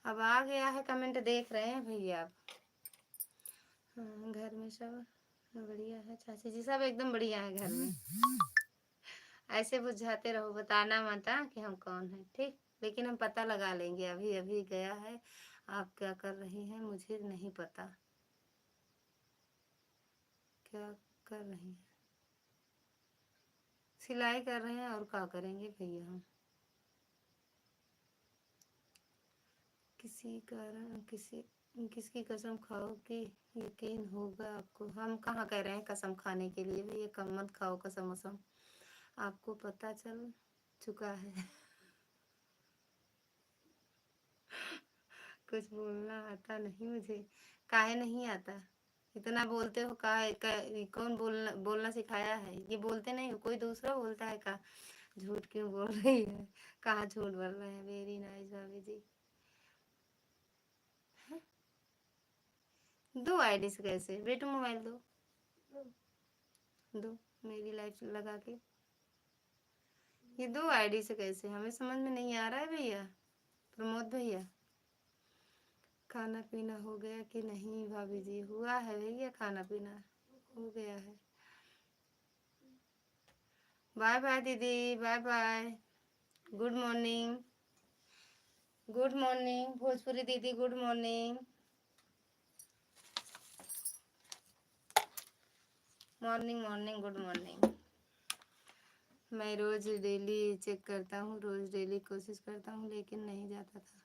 अब आ गया है कमेंट, देख रहे हैं भैया आप। हाँ, घर में सब बढ़िया है चाची जी, सब एकदम बढ़िया है घर में। ऐसे बुझाते रहो, बताना मत कि हम कौन है, ठीक। लेकिन हम पता लगा लेंगे, अभी अभी गया है। आप क्या कर रही हैं मुझे नहीं पता, क्या कर रही हैं? सिलाई कर रहे हैं, और क्या करेंगे भैया हम। किसी कारण किसकी कसम खाओ कि यकीन होगा आपको। हम कहाँ कह रहे हैं कसम खाने के लिए, भैया कम मत खाओ कसम वसम, आपको पता चल चुका है। कुछ बोलना आता नहीं मुझे, काहे नहीं आता, इतना बोलते हो कौन बोलना सिखाया है, ये बोलते नहीं हो, कोई दूसरा बोलता है का। झूठ क्यों बोल रही है, कहाँ झूठ बोल रहे हैं, वेरी नाइस भाभी जी। दो आईडी से कैसे, बेटू मोबाइल दो, दो मेरी लाइफ लगा के, ये दो आईडी से कैसे, हमें समझ में नहीं आ रहा है भैया प्रमोद भैया। खाना पीना हो गया कि नहीं भाभी जी, हुआ है भैया, खाना पीना हो गया है। बाय बाय दीदी, bye bye, good morning, good morning Bhojpuri दीदी, good morning, morning morning, good morning. मैं रोज डेली चेक करता हूँ, रोज डेली कोशिश करता हूँ, लेकिन नहीं जाता था।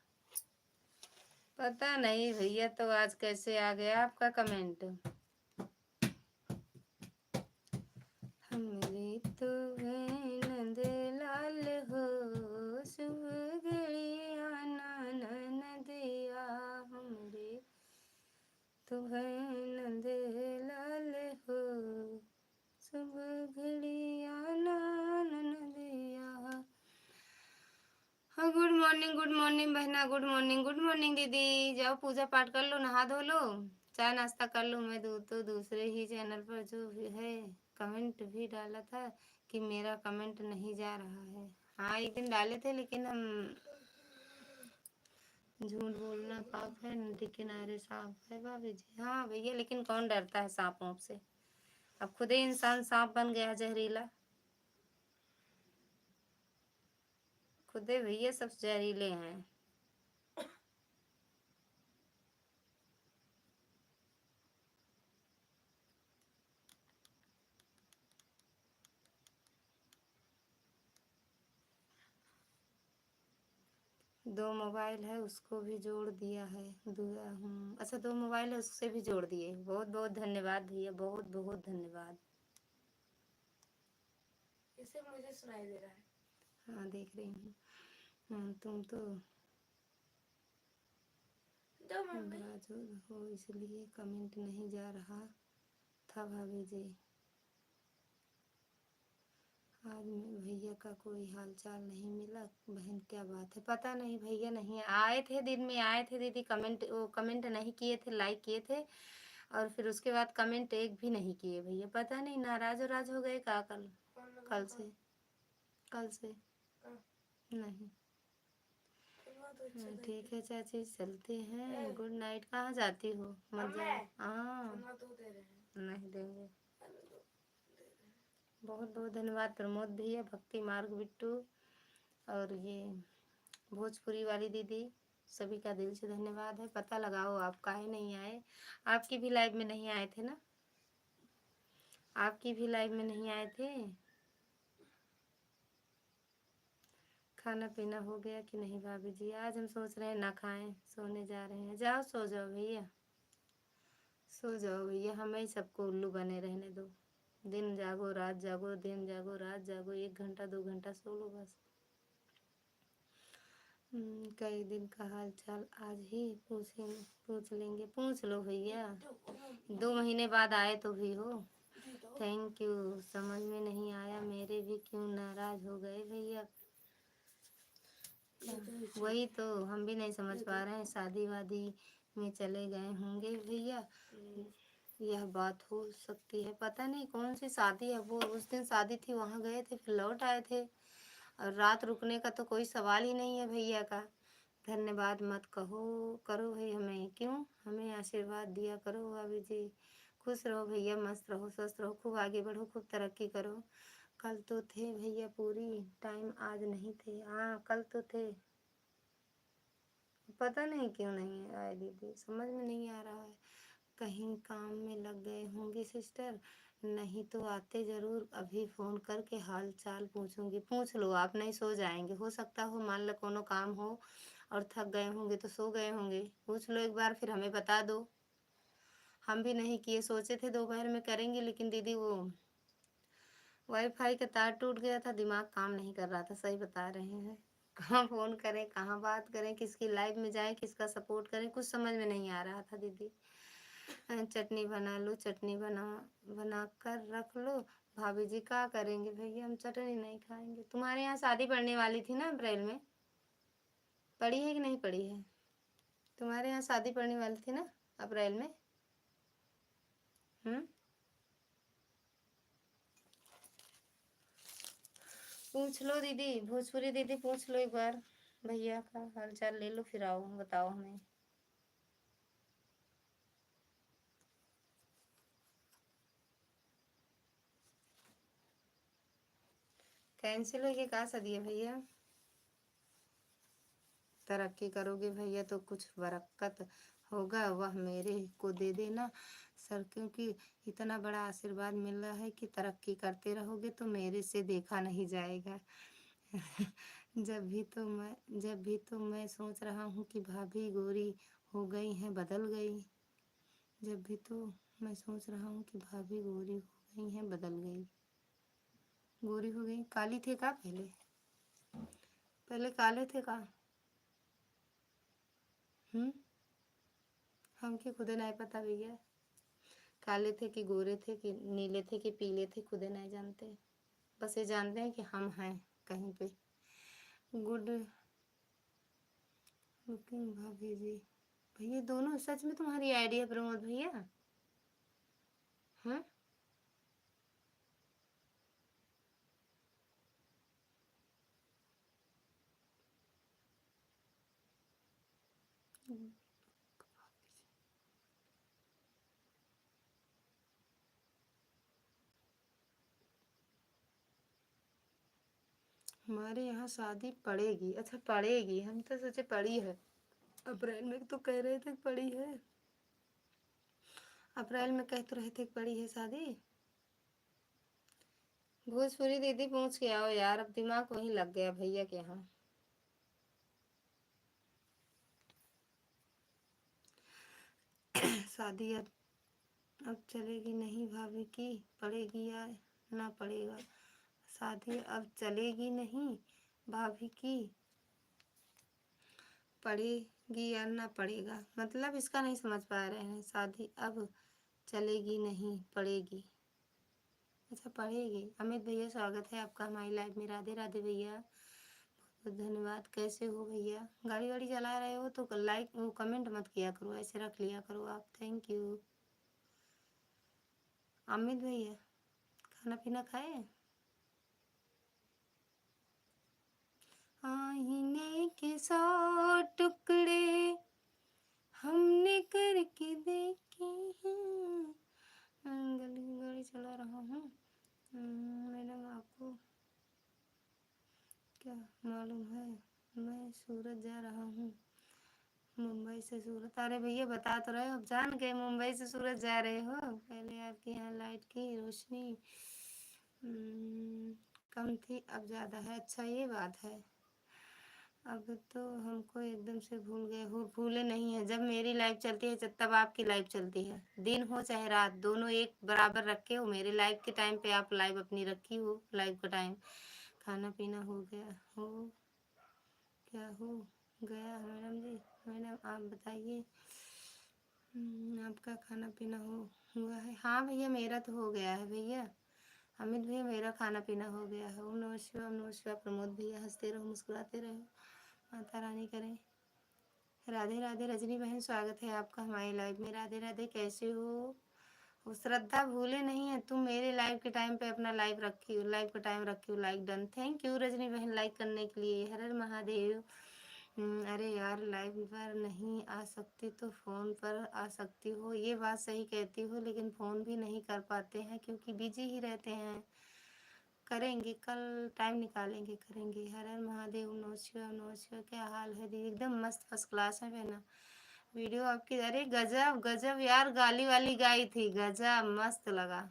पता नहीं भैया, तो आज कैसे आ गया आपका कमेंट। हमरे तो नंद लाल हो, सुबह गलिया ननदिया, हमरे तो नंद लाल हो, सुबह घड़िया ननदिया। हाँ, गुड मॉर्निंग बहना, गुड मॉर्निंग, गुड मॉर्निंग दीदी, जाओ पूजा पाठ कर लो, नहा धो लो, चाय नाश्ता कर लो। मैं तो दूसरे ही चैनल पर जो भी है कमेंट भी डाला था कि मेरा कमेंट नहीं जा रहा है। हाँ एक दिन डाले थे, लेकिन हम झूठ बोलना पाप है, नदी किनारे सांप है भाभी जी। हाँ भैया, लेकिन कौन डरता है सांप वाप से, अब खुद ही इंसान सांप बन गया जहरीला, खुदे भैया सब जहरीले हैं। दो मोबाइल है, उसको भी जोड़ दिया है, अच्छा दो मोबाइल है, उससे भी जोड़ दिए, बहुत बहुत धन्यवाद भैया, बहुत बहुत धन्यवाद। इसे मुझे सुनाई दे रहा है। हाँ देख रही हूँ। तुम तो दो मम्मी नाराज हो इसलिए कमेंट नहीं जा रहा था भाभी जी। आज भैया का कोई हाल चाल नहीं मिला, बहन क्या बात है, पता नहीं भैया, नहीं आए थे, दिन में आए थे दीदी, कमेंट नहीं किए थे, लाइक किए थे, और फिर उसके बाद कमेंट एक भी नहीं किए भैया, पता नहीं नाराज वराज हो गए का कल से, कल से नहीं। ठीक है चाची, चलते हैं, गुड नाइट। कहाँ जाती हो, मत जाओ। हाँ नहीं देंगे। बहुत बहुत धन्यवाद प्रमोद भैया, भक्ति मार्ग बिट्टू, और ये भोजपुरी वाली दीदी, सभी का दिल से धन्यवाद है। पता लगाओ आप काहे नहीं आए, आपकी भी लाइव में नहीं आए थे ना, आपकी भी लाइव में नहीं आए थे। खाना पीना हो गया कि नहीं भाभी जी? आज हम सोच रहे हैं ना खाएं, सोने जा रहे हैं। जाओ सो जाओ भैया, सो जाओ भैया, हमें ही सबको उल्लू बने रहने दो। दिन जागो रात जागो, दिन जागो रात जागो, 1 घंटा 2 घंटा सो लो बस। कई दिन का हाल चाल आज ही पूछ लेंगे। पूछ लो भैया, 2 महीने बाद आए तो भी हो। Thank you. समझ में नहीं आया मेरे भी, क्यों नाराज हो गए भैया? वही तो हम भी नहीं समझ पा रहे हैं। शादी वादी में चले गए होंगे भैया, यह बात हो सकती है। पता नहीं कौन सी शादी है वो। उस दिन शादी थी, वहाँ गए थे, फिर लौट आए थे, और रात रुकने का तो कोई सवाल ही नहीं है भैया का। धन्यवाद मत कहो करो भाई हमें, क्यों? हमें आशीर्वाद दिया करो भाभी जी। खुश रहो भैया, मस्त रहो, स्वस्थ रहो, खूब आगे बढ़ो, खूब तरक्की करो। कल तो थे भैया पूरी टाइम, आज नहीं थे। हाँ कल तो थे, पता नहीं क्यों नहीं आए दीदी, समझ में नहीं आ रहा है। कहीं काम में लग गए होंगे सिस्टर, नहीं तो आते जरूर। अभी फ़ोन करके हाल चाल पूछूंगी। पूछ लो आप, नहीं सो जाएंगे। हो सकता हो मान लो कोनो काम हो और थक गए होंगे तो सो गए होंगे। पूछ लो एक बार, फिर हमें बता दो। हम भी नहीं किए, सोचे थे दोपहर में करेंगे, लेकिन दीदी वो वाईफाई का तार टूट गया था, दिमाग काम नहीं कर रहा था। सही बता रहे हैं। कहाँ फ़ोन करें, कहाँ बात करें, किसकी लाइव में जाएं, किसका सपोर्ट करें, कुछ समझ में नहीं आ रहा था दीदी। चटनी बना लो, चटनी बना कर रख लो। भाभी जी क्या करेंगे भैया? हम चटनी नहीं खाएंगे। तुम्हारे यहाँ शादी पड़ने वाली थी ना अप्रैल में? पड़ी है कि नहीं पड़ी है? तुम्हारे यहाँ शादी पड़ने वाली थी ना अप्रैल में? हम्म, पूछ लो दीदी, भोजपुरी दीदी पूछ लो एक बार। भैया का हाल चाल ले लो, फिर आओ बताओ हमें। कैंसिल हो के कहा सदिया भैया? तरक्की करोगे भैया तो कुछ बरकत होगा, वह मेरे को दे देना सर, क्योंकि इतना बड़ा आशीर्वाद मिल रहा है कि तरक्की करते रहोगे तो मेरे से देखा नहीं जाएगा। जब भी तो मैं सोच रहा हूँ कि भाभी गोरी हो गई हैं, बदल गई। जब भी तो मैं सोच रहा हूँ कि भाभी गोरी हो गई हैं, बदल गई। गोरी हो गई, काली थे का पहले? पहले काले थे का? हम्म, हमके खुदे नहीं पता भैया, काले थे कि गोरे थे कि नीले थे कि पीले थे, खुदे नहीं जानते। बस ये जानते हैं कि हम हैं कहीं पे। गुड लुकिंग भाभी जी। भैया दोनों सच में तुम्हारी आइडिया प्रमोद भैया? हाँ, हमारे यहाँ शादी पड़ेगी। अच्छा पड़ेगी, हम तो सोचे पड़ी है। अप्रैल में तो कह रहे थे कि पड़ी है। अप्रैल में कह तो रहे थे कि पड़ी है शादी। भोजपुरी दीदी पूछ के आओ यार, अब दिमाग वहीं लग गया भैया के यहाँ। शादी अब चलेगी नहीं भाभी की, पड़ेगी या ना पड़ेगा? शादी अब चलेगी नहीं भाभी की, पड़ेगी या ना पड़ेगा? मतलब इसका नहीं समझ पा रहे हैं। शादी अब चलेगी नहीं पड़ेगी, अच्छा पड़ेगी। अमित भैया स्वागत है आपका हमारी लाइफ में। राधे राधे भैया, बहुत धन्यवाद। कैसे हो भैया? गाड़ी वाड़ी चला रहे हो तो लाइक वो कमेंट मत किया करो, ऐसे रख लिया करो आप। Thank you. अमित भैया खाना पीना खाए? आईने के 100 टुकड़े हमने करके देखे हैं। गली गाड़ी चला रहा हूँ। मैडम आपको क्या मालूम है, मैं सूरत जा रहा हूँ, मुंबई से सूरत। अरे भैया बता तो रहे हो, अब जान गए मुंबई से सूरत जा रहे हो। पहले आपके यहाँ लाइट की रोशनी कम थी, अब ज़्यादा है। अच्छा ये बात है। अब तो हमको एकदम से भूल गए हो। भूले नहीं है, जब मेरी लाइव चलती है तब आपकी लाइव चलती है। दिन हो चाहे रात, दोनों एक बराबर रखे हो। मेरे लाइव के टाइम पे आप लाइव अपनी रखी हो, लाइव का टाइम। खाना पीना हो गया हो, क्या हो गया मैडम जी? मैडम आप बताइए। आपका खाना पीना हुआ है? हाँ भैया, मेरा तो हो गया है भैया। अमित भैया, मेरा खाना पीना हो गया है। ओम नमः शिवाय, ओम नमः शिवाय। प्रमोद भैया, हंसते रहो, मुस्कुराते रहो, माता रानी करें। राधे राधे रजनी बहन, स्वागत है आपका हमारी लाइव में। राधे राधे, कैसे हो? वो श्रद्धा, भूले नहीं है तुम मेरे लाइव के टाइम पे अपना लाइव रखी हो, लाइव का टाइम रखी हो। Like done, thank you Rajni बहन लाइक करने के लिए। हर हर महादेव। अरे यार, लाइव पर नहीं आ सकती तो फ़ोन पर आ सकती हो, ये बात सही कहती हो, लेकिन फ़ोन भी नहीं कर पाते हैं क्योंकि बिजी ही रहते हैं। करेंगे कल, टाइम निकालेंगे, करेंगे। हर हर महादेव, ओम नमः शिवाय, ओम नमः शिवाय। क्या हाल है दीदी? एकदम मस्त, फर्स्ट क्लास है बहना। वीडियो आपकी, अरे गजब गजब यार, गाली वाली गाई थी, गजब मस्त लगा।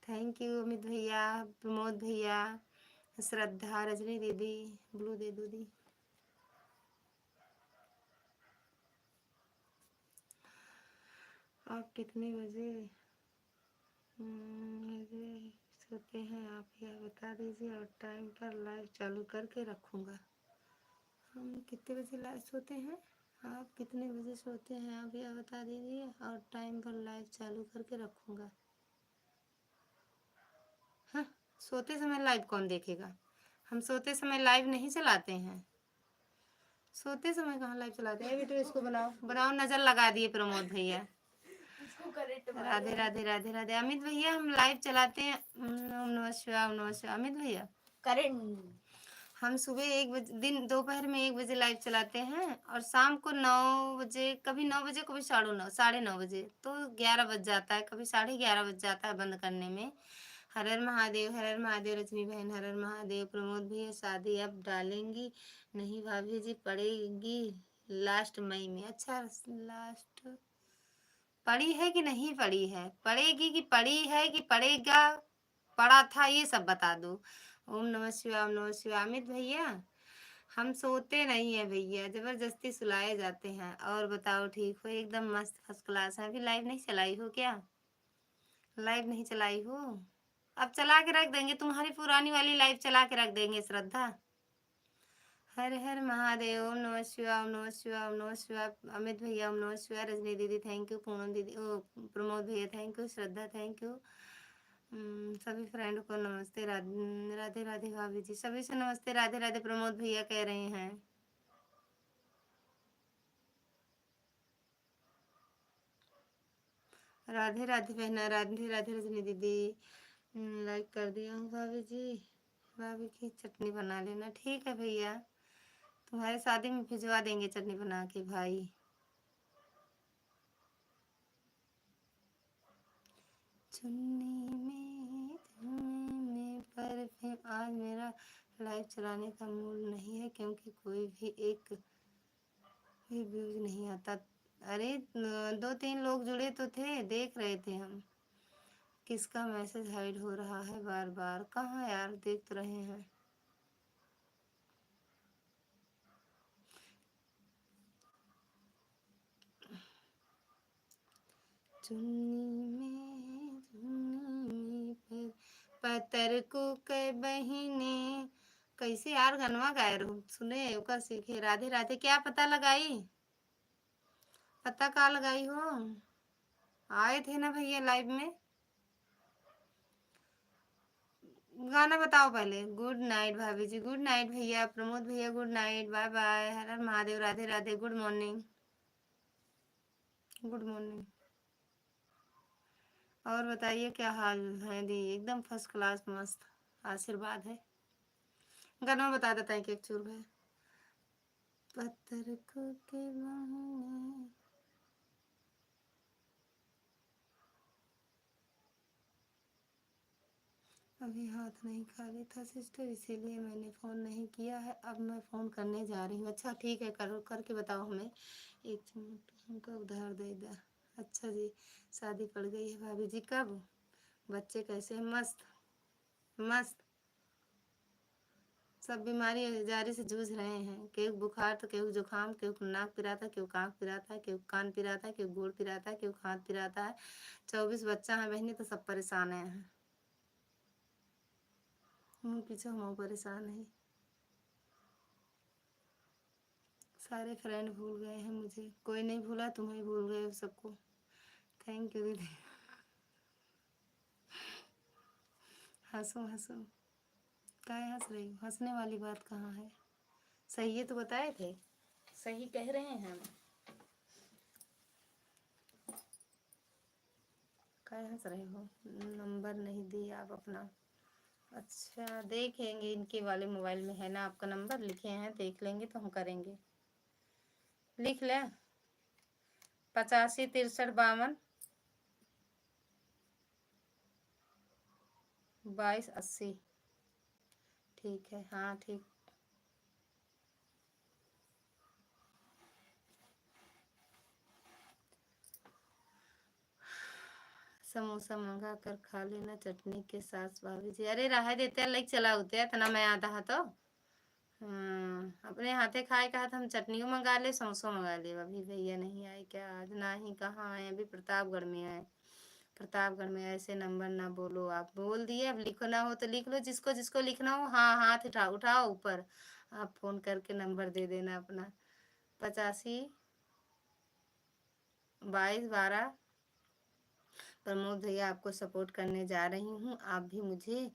थैंक यू अमित भैया, प्रमोद भैया, श्रद्धा, रजनी दीदी, ब्लू दे दो दी। आप कितने बजे बजे सोते हैं आप, यह बता दीजिए और टाइम पर लाइव चालू करके रखूँगा। हम कितने बजे लाइव सोते हैं? आप कितने बजे सोते हैं आप यह बता दीजिए और टाइम पर लाइव चालू करके रखूँगा। हाँ, सोते समय लाइव कौन देखेगा? हम सोते समय लाइव नहीं चलाते हैं। सोते समय कहाँ लाइव चलाते हैं? बेटो इसको बनाओ बनाओ, नज़र लगा दिए प्रमोद भैया। इसको करेक्ट राधे राधे राधे राधे। अमित भैया, हम लाइव चलाते हैं। ओम नमः शिवाय, ओम नमः शिवाय। अमित भैया, करेक्ट। हम सुबह 1 बजे, दिन दोपहर में 1 बजे लाइव चलाते हैं और शाम को 9 बजे, कभी 9 बजे, कभी 9:30, 9:30 तो 11 बज जाता है, कभी 11:30 बज जाता है बंद करने में। हर हर महादेव, हर हर महादेव रजनी बहन, हर हर महादेव। प्रमोद भैया, शादी अब डालेंगी? नहीं भाभी जी, पड़ेगी लास्ट मई में। अच्छा, लास्ट पड़ी है कि नहीं पड़ी है? पड़ेगी कि पड़ी है कि पड़ेगा, पड़ा था, ये सब बता दो। ओम नमः शिवाय, ओम नमः शिवाय। अमित भैया, हम सोते नहीं है भैया, जबरदस्ती सुलाए जाते हैं। और बताओ, ठीक हो? एकदम मस्त, फर्स्ट क्लास है। अभी लाइव नहीं चलाई हो क्या? लाइव नहीं चलाई हो? अब चला के रख देंगे, तुम्हारी पुरानी वाली लाइव चला के रख देंगे श्रद्धा। हर हर महादेव, ओम नमः शिवाय, ओम नमः शिवाय, ओम नमः शिवाय। अमित भैया, ओम नमः शिवाय। रजनी दीदी, थैंक यू। पूनम दीदी, ओ प्रमोद भैया, thank you. Shraddha, thank you. सभी फ्रेंड को नमस्ते। राधे राधे राधे भाभी जी, सभी से नमस्ते। राधे राधे प्रमोद भैया कह रहे हैं। राधे राधे बहना, राधे राधे रजनी दीदी। लाइक कर दिया हूँ भाभी जी। भाभी की चटनी बना लेना, ठीक है भैया। तुम्हारे शादी में भिजवा देंगे चटनी बना के भाई। चुन्नी में परफ्यूम। आज मेरा लाइव चलाने का मूड नहीं है क्योंकि कोई भी एक भी व्यूज नहीं आता। अरे 2-3 लोग जुड़े तो थे, देख रहे थे हम। किसका मैसेज हाइड हो रहा है बार बार? कहाँ यार, देख तो रहे हैं। चुन्नी पर पतर को कै बहिने। कैसे यार गनवा गाय रो सुने, ओका सीखे। राधे राधे, क्या पता लगाई? पता कहाँ लगाई हो? आए थे ना भैया लाइव में। गाना बताओ पहले। गुड नाइट भाभी जी, गुड नाइट भैया। प्रमोद भैया, गुड नाइट, बाय बाय। हर हर Mahadev, Radhe Radhe, good morning, good morning. और बताइए क्या हाल है दी? एकदम फर्स्ट क्लास, मस्त, आशीर्वाद है। गाना बता देता है कि एक चूर है। पत्थर को के बहाने। अभी हाथ नहीं खाली था सिस्टर, इसीलिए मैंने फ़ोन नहीं किया है। अब मैं फ़ोन करने जा रही हूँ। अच्छा ठीक है, करो, करके बताओ हमें। एक मिनट, हमको उधार दे दे। अच्छा जी, शादी पड़ गई है भाभी जी, कब? बच्चे कैसे हैं? मस्त मस्त। सब बीमारी जारी से जूझ रहे हैं। केहू बुखार तो केहू जुकाम, केहू नाक पिराता, केहू आँख पिराता है, केहू कान पिराता है, केहू गोड़ पिराता है, केहू हाथ पिराता है। 24 बच्चा है बहनी, तो सब परेशान है। मुँह पीछे हम परेशान है। सारे फ्रेंड भूल गए हैं मुझे, कोई नहीं भूला, तुम्हें भूल गए हो सबको। थैंक यू दीदी। हंसो हंसो, काहे हंस रही हो? हंसने वाली बात कहाँ है? सही है तो बताए थे, सही कह रहे हैं हम। काहे हंस रहे हो? नंबर नहीं दिया आप अपना। अच्छा देखेंगे, इनके वाले मोबाइल में है ना आपका नंबर, लिखे हैं, देख लेंगे तो हम करेंगे। लिख ले, 85 63 52 22 80। ठीक है, हाँ ठीक। समोसा मंगा कर खा लेना चटनी के साथ भाभी जी। अरे रहा देते लाइक चला होते इतना मैं आता है तो अपने हाथे खाए कहा था, हम चटनियों मंगा ले, समोसा मंगा ले। अभी भैया नहीं आए क्या आज? ना ही, कहाँ आए? अभी प्रतापगढ़ में आए। प्रतापगढ़ में ऐसे नंबर ना बोलो, आप बोल दिए। अब लिखना हो तो लिख लो, जिसको जिसको लिखना हो। हाँ हाथ उठाओ उठाओ ऊपर, आप फोन करके नंबर दे देना अपना। 85 22 12। प्रमोद भैया आपको सपोर्ट करने जा रही हूँ, आप भी मुझे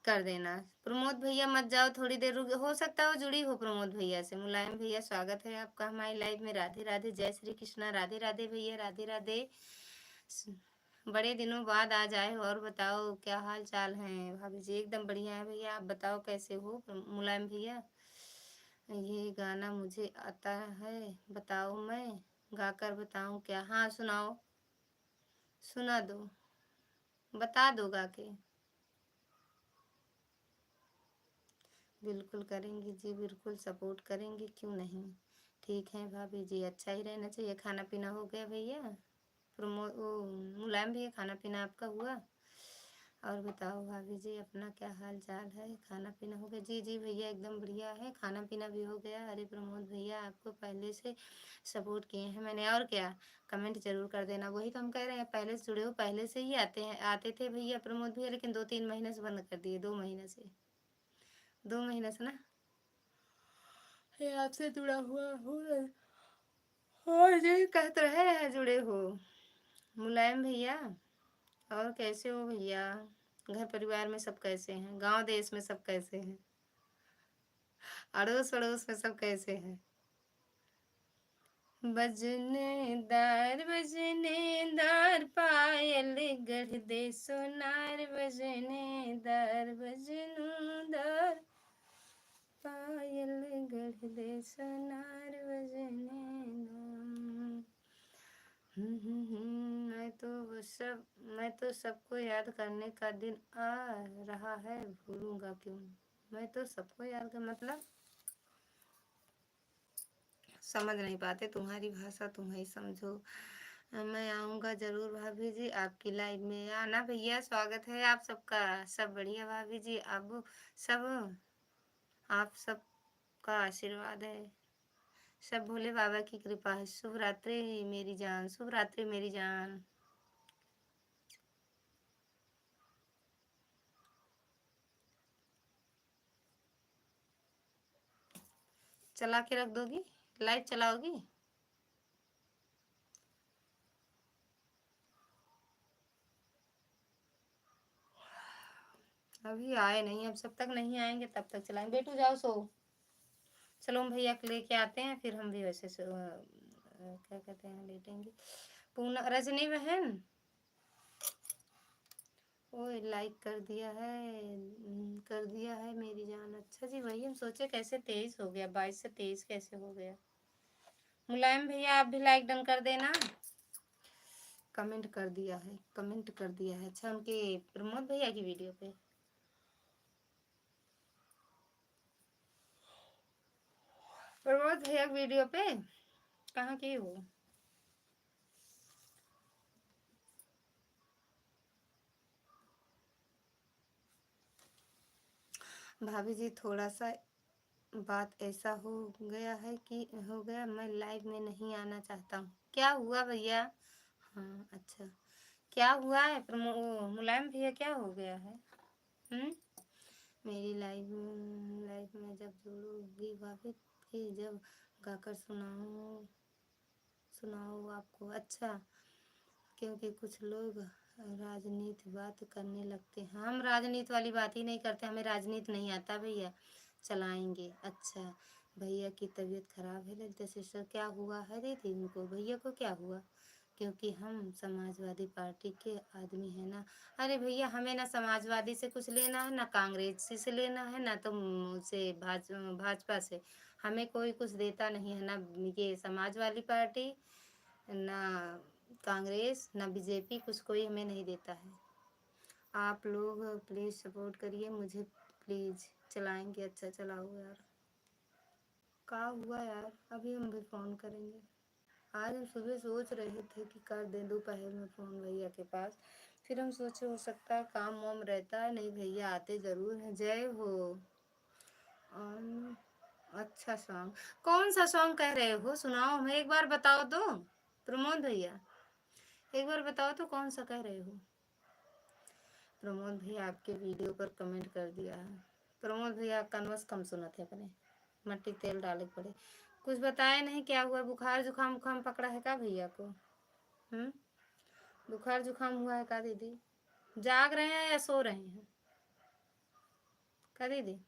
कर देना। प्रमोद भैया मत जाओ, थोड़ी देर रुक, हो सकता हो जुड़ी हो प्रमोद भैया से। मुलायम भैया स्वागत है आपका हमारी लाइव में। राधे राधे, जय श्री कृष्णा। राधे राधे भैया, राधे राधे। बड़े दिनों बाद आ जाए, और बताओ क्या हाल चाल है? भाभी जी एकदम बढ़िया है भैया, आप बताओ कैसे हो मुलायम भैया? ये गाना मुझे आता है, बताओ मैं गाकर बताऊं क्या? हाँ सुनाओ, सुना दो, बता दो गा के। बिल्कुल करेंगे जी, बिल्कुल सपोर्ट करेंगे, क्यों नहीं। ठीक है भाभी जी, अच्छा ही रहना चाहिए। खाना पीना हो गया भैया? वो मुलायम भैया, खाना पीना आपका हुआ? और बताओ भाभी जी अपना क्या हाल चाल है? खाना पीना हो गया? जी जी भैया एकदम बढ़िया है, खाना पीना भी हो गया। अरे प्रमोद भैया आपको पहले से सपोर्ट किए हैं मैंने, और क्या? कमेंट जरूर कर देना। वही तो हम कह रहे हैं, पहले से जुड़े हो, पहले से ही आते हैं, आते थे भैया प्रमोद भैया, लेकिन 2-3 महीने से बंद कर दिए। 2 महीने से, 2 महीने से ना ये आपसे जुड़ा हुआ हो, और ये कहते रहे हैं जुड़े हो। मुलायम भैया और कैसे हो भैया? घर परिवार में सब कैसे हैं? गांव देश में सब कैसे हैं? अड़ोस पड़ोस में सब कैसे हैं? बजने दार पायल गढ़ दे सोनार, बजनू दार पायल गढ़ दे सोनार, बजने दार। मैं तो सबको याद करने का दिन आ रहा है, भूलूंगा क्यों? मैं तो सबको याद कर, मतलब समझ नहीं पाते तुम्हारी भाषा, तुम ही समझो। मैं आऊँगा जरूर भाभी जी आपकी लाइव में। आना भैया, स्वागत है आप सबका। सब बढ़िया भाभी जी, अब सब आप सबका आशीर्वाद है, सब भोले बाबा की कृपा है। शुभ रात्रि मेरी जान, शुभ रात्रि मेरी जान। चला के रख दोगी? लाइव चलाओगी? अभी आए नहीं, अब जब तक नहीं आएंगे तब तक चलाएंगे। बेटू जाओ सो, चलो हम भैया को लेके आते हैं, फिर हम भी वैसे क्या कहते हैं, लेटेंगे। पूना रजनी बहन, ओए लाइक कर दिया है, कर दिया है मेरी जान। अच्छा जी, वही हम सोचे कैसे 23 हो गया, 22 से 23 कैसे हो गया। मुलायम भैया आप भी लाइक डन कर देना। कमेंट कर दिया है, कमेंट कर दिया है। अच्छा उनके प्रमोद भैया की वीडियो पे, प्रमोद भैया की वीडियो पे कहाँ की हो? भाभी जी थोड़ा सा बात ऐसा हो गया मैं लाइव में नहीं आना चाहता हूँ। क्या हुआ भैया? हाँ अच्छा, क्या हुआ है? मुलायम भैया क्या हो गया है? मेरी लाइफ में जब जुड़ूंगी भाभी कि जब गाकर सुनाओ आपको। अच्छा, क्योंकि कुछ लोग राजनीति बात करने लगते हैं। हम राजनीति वाली बात ही नहीं करते, हमें राजनीति नहीं आता भैया, चलाएंगे। अच्छा, भैया की तबीयत खराब है ललिता सिस्टर, क्या हुआ है दीदी उनको? भैया को क्या हुआ? क्योंकि हम समाजवादी पार्टी के आदमी है ना। अरे भैया हमें ना समाजवादी से कुछ लेना है, ना कांग्रेस से लेना है, ना तो से भाजपा से। हमें कोई कुछ देता नहीं है, ना ये समाजवादी पार्टी, ना कांग्रेस, ना बीजेपी, कुछ कोई हमें नहीं देता है। आप लोग प्लीज़ सपोर्ट करिए मुझे प्लीज़, चलाएंगे। अच्छा चलाओ यार। क्या हुआ यार? अभी हम भी फ़ोन करेंगे। आज हम सुबह सोच रहे थे कि कर दें दोपहर में फ़ोन भैया के पास, फिर हम सोचे हो सकता है काम वाम रहता है। नहीं भैया आते ज़रूर हैं। जय हो। अच्छा सॉन्ग, कौन सा सॉन्ग कह रहे हो? सुनाओ हमें एक बार, बताओ तो प्रमोद भैया, एक बार बताओ तो कौन सा कह रहे हो? प्रमोद भैया आपके वीडियो पर कमेंट कर दिया है। प्रमोद भैया कन्वर्स कम सुनते अपने, मट्टी तेल डाले पड़े। कुछ बताया नहीं क्या हुआ? बुखार जुकाम उखाम पकड़ा है का भैया को? बुखार जुकाम हुआ है का दीदी? जाग रहे हैं या सो रहे हैं का दीदी?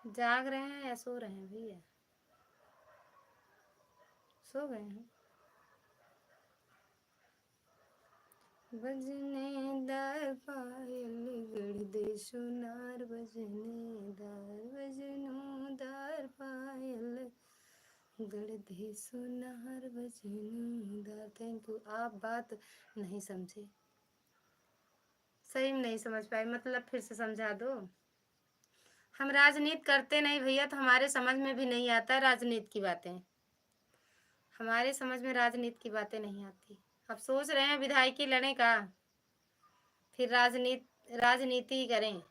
जाग रहे हैं या सो रहे हैं भैया? सो गए हैं। बजनेदार पायल गढ़ दे सोनार, बजनूदार पायल गढ़ दे सोनार, बजनूदार। Thank you. आप बात नहीं समझे, सही में नहीं समझ पाए, मतलब फिर से समझा दो। हम राजनीति करते नहीं भैया, तो हमारे समझ में भी नहीं आता राजनीति की बातें, हमारे समझ में राजनीति की बातें नहीं आती। अब सोच रहे हैं विधायकी लड़े का, फिर राजनीति ही करें।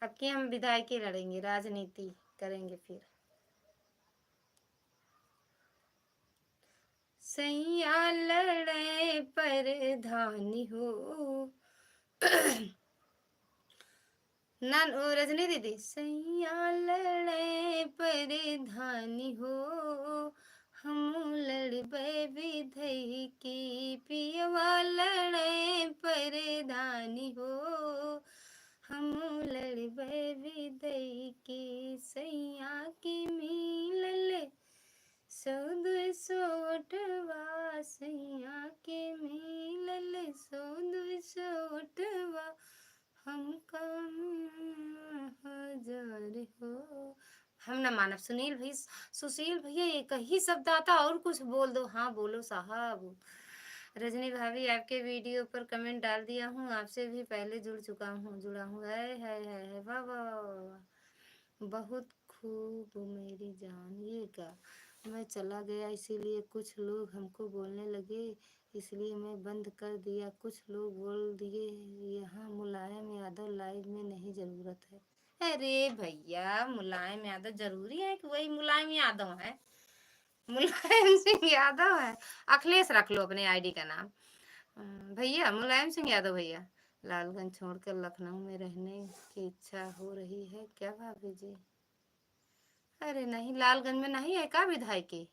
अब की हम विधायकी लड़ेंगे, राजनीति करेंगे फिर। सैया लड़े परधानी हो ना रजनी दीदी, सैया लड़े परधानी हो, हम लड़बे विधई की, पियवा लड़े परधानी हो, हम लड़बे विधई की, सैया की मिलल सौद सोटवा, सैया के मिलल सौद सोटवा, हम काम हजार हो। हम न मानव। सुशील भैया एक ही शब्द आता और कुछ बोल दो। हाँ बोलो साहब। रजनी भाभी आपके वीडियो पर कमेंट डाल दिया हूँ, आपसे भी पहले जुड़ा हूँ। है वाह वाह वाह, बहुत खूब मेरी जान। ये क्या, मैं चला गया इसीलिए कुछ लोग हमको बोलने लगे, इसलिए मैं बंद कर दिया। कुछ लोग बोल दिए यहाँ मुलायम यादव लाइव में नहीं ज़रूरत है। अरे भैया मुलायम यादव जरूरी है कि वही मुलायम यादव है? मुलायम सिंह यादव है। अखिलेश रख लो अपने आईडी का नाम। भैया मुलायम सिंह यादव भैया। लालगंज छोड़कर लखनऊ में रहने की इच्छा हो रही है क्या भाभी जी? अरे नहीं, लालगंज में नहीं है का विधायकी?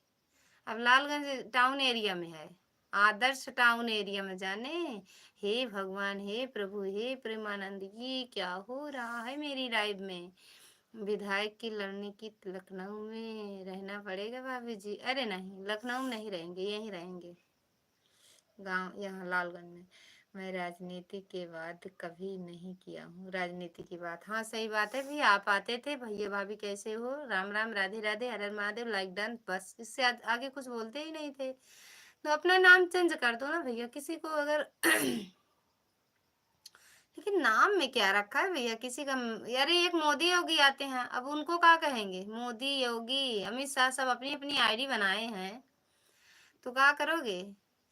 अब लालगंज टाउन एरिया में है, आदर्श टाउन एरिया में। जाने, हे भगवान, हे प्रभु, हे प्रेमानंद, ये क्या हो रहा है मेरी लाइफ में? विधायक की लड़ने की लखनऊ में रहना पड़ेगा भाभी जी। अरे नहीं, लखनऊ नहीं रहेंगे, यहीं रहेंगे गांव, यहाँ लालगंज में। मैं राजनीति के बाद कभी नहीं किया हूँ राजनीति की बात। हाँ सही बात है भैया, आप आते थे। भैया भाभी कैसे हो? राम राम, राधे राधे, हर हर महादेव, लाइक डन, बस इससे आगे कुछ बोलते ही नहीं थे। तो अपना नाम चेंज कर दो ना भैया, किसी को अगर लेकिन नाम में क्या रखा है भैया किसी का? अरे एक मोदी योगी आते हैं, अब उनको क्या कहेंगे? मोदी योगी अमित शाह सब अपनी अपनी आईडी बनाए हैं, तो क्या करोगे?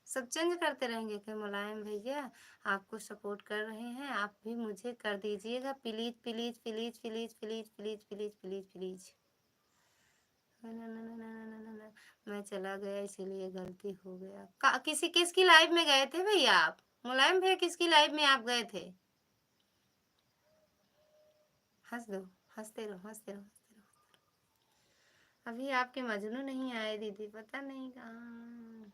सब चेंज करते रहेंगे कि मुलायम भैया आपको सपोर्ट कर रहे हैं, आप भी मुझे कर दीजिएगा please please please please please please please please please. ना ना ना ना ना ना ना ना, मैं चला गया इसीलिए गलती हो गया। किसी किसकी लाइव में गए थे भैया आप? मुलायम भैया किसकी लाइव में आप गए थे? हंस दो, हंसते रहो हंसते रहो हंसते रहो। अभी आपके मजनू नहीं आए दीदी, पता नहीं कहाँ।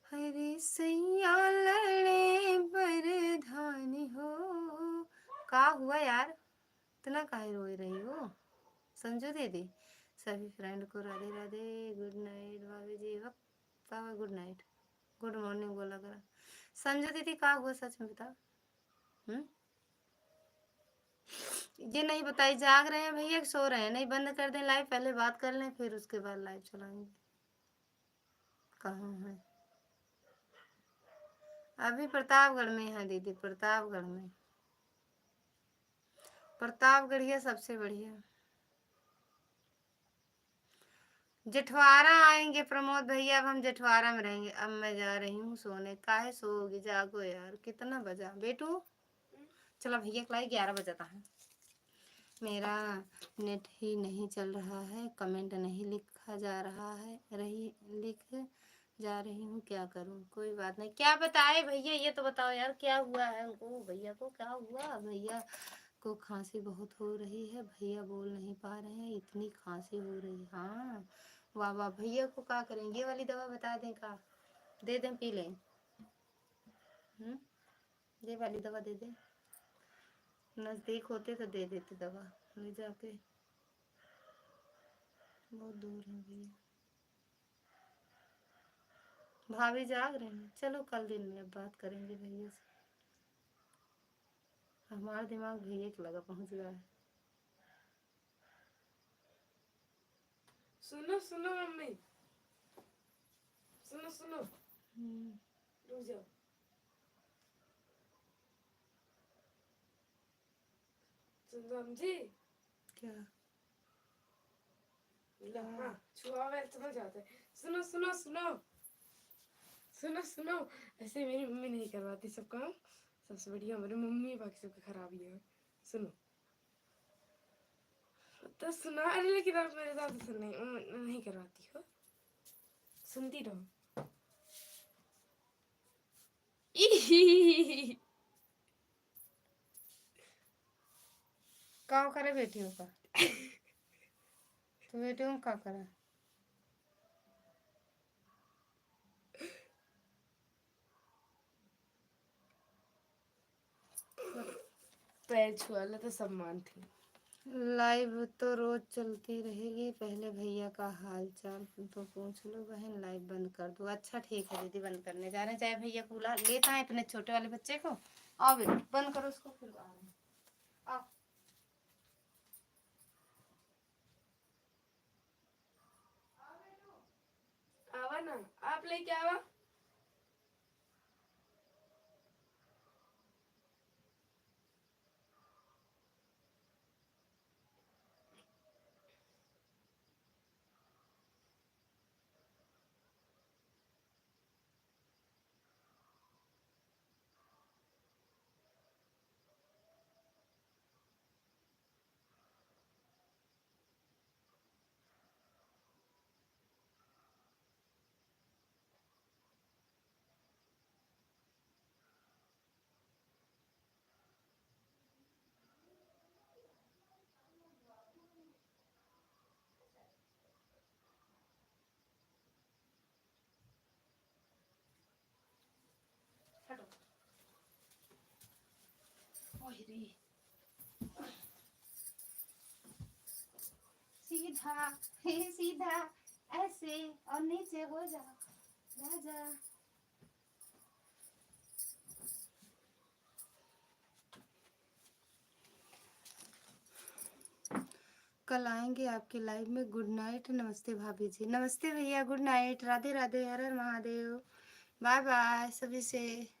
अरे सैया लड़े बरधानी हो। का हुआ यार, इतना काहे रोई रही हो संजू दीदी? सभी फ्रेंड को राधे राधे, गुड नाइट भाभी जी। वक्त पावा, गुड नाइट, गुड मॉर्निंग बोला करा। संजू दीदी का हुआ सच में बताओ। ये नहीं बताई जाग रहे हैं भैया कि सो रहे हैं? नहीं बंद कर दें लाइव, पहले बात कर लें फिर उसके बाद लाइव चलाएंगे। कहाँ है? अभी प्रतापगढ़ में है दीदी, प्रतापगढ़ में। प्रतापगढ़िया सबसे बढ़िया। जेठवारा आएंगे प्रमोद भैया, अब हम जेठवारा में रहेंगे। अब मैं जा रही हूँ सोने। काहे सोओगी, जागो यार, कितना बजा बेटू? चलो भैया कलाई 11 बजाता है। मेरा नेट ही नहीं चल रहा है, कमेंट नहीं लिखा जा रहा है, लिख जा रही हूँ, क्या करूँ? कोई बात नहीं, क्या बताए भैया ये तो बताओ यार, क्या हुआ है उनको? भैया को क्या हुआ? भैया को खांसी बहुत हो रही है, भैया बोल नहीं पा रहे हैं, इतनी खांसी हो रही है। हाँ वाह वाह, भैया को क्या करें? ये वाली दवा बता दें, का दे दें पी लें? ये वाली दवा दे दें, नज़दीक होते तो दे देते दवा, ले जाके। बहुत दूर है भैया। भाभी जाग रहे हैं, चलो कल दिन में अब बात करेंगे भैया से। हमारा दिमाग भैया के लगा पहुंच गया है। सुनो सुनो मम्मी, सुनो सुनो, रुक जाओ। समझी क्या? हाँ, छुआ हुआ समझ आता है। सुनो सुनो सुनो सुनो सुनो, ऐसे मेरी मम्मी नहीं करवाती सब काम। सबसे बढ़िया हमारी मम्मी, बाकी सबकी खराबी है। सुनो तो सुना, अरे लेकिन आप मेरे साथ सुन नहीं करवाती हो, सुनती रहो। का करे बेटियों का? तो बेटियों का करे? पैर छुआ ला तो सम्मान थी। लाइव तो रोज चलती रहेगी, पहले भैया का हाल चाल तो पूछ लो बहन, लाइव बंद कर दो। अच्छा ठीक है दीदी, बंद करने जा रहे हैं। चाहे भैया को बुला लेता है इतने छोटे वाले बच्चे को। आओ बेटा बंद करो उसको, फिर आ रहे हैं। आओ। आवा ना, आप लेके आवा। सीधा हे सीधा, ऐसे और नीचे हो जा, राजा। कल आएंगे आपके लाइव में। गुड नाइट, नमस्ते भाभी जी। नमस्ते भैया, गुड नाइट, राधे राधे, हर हर महादेव, बाय बाय सभी से।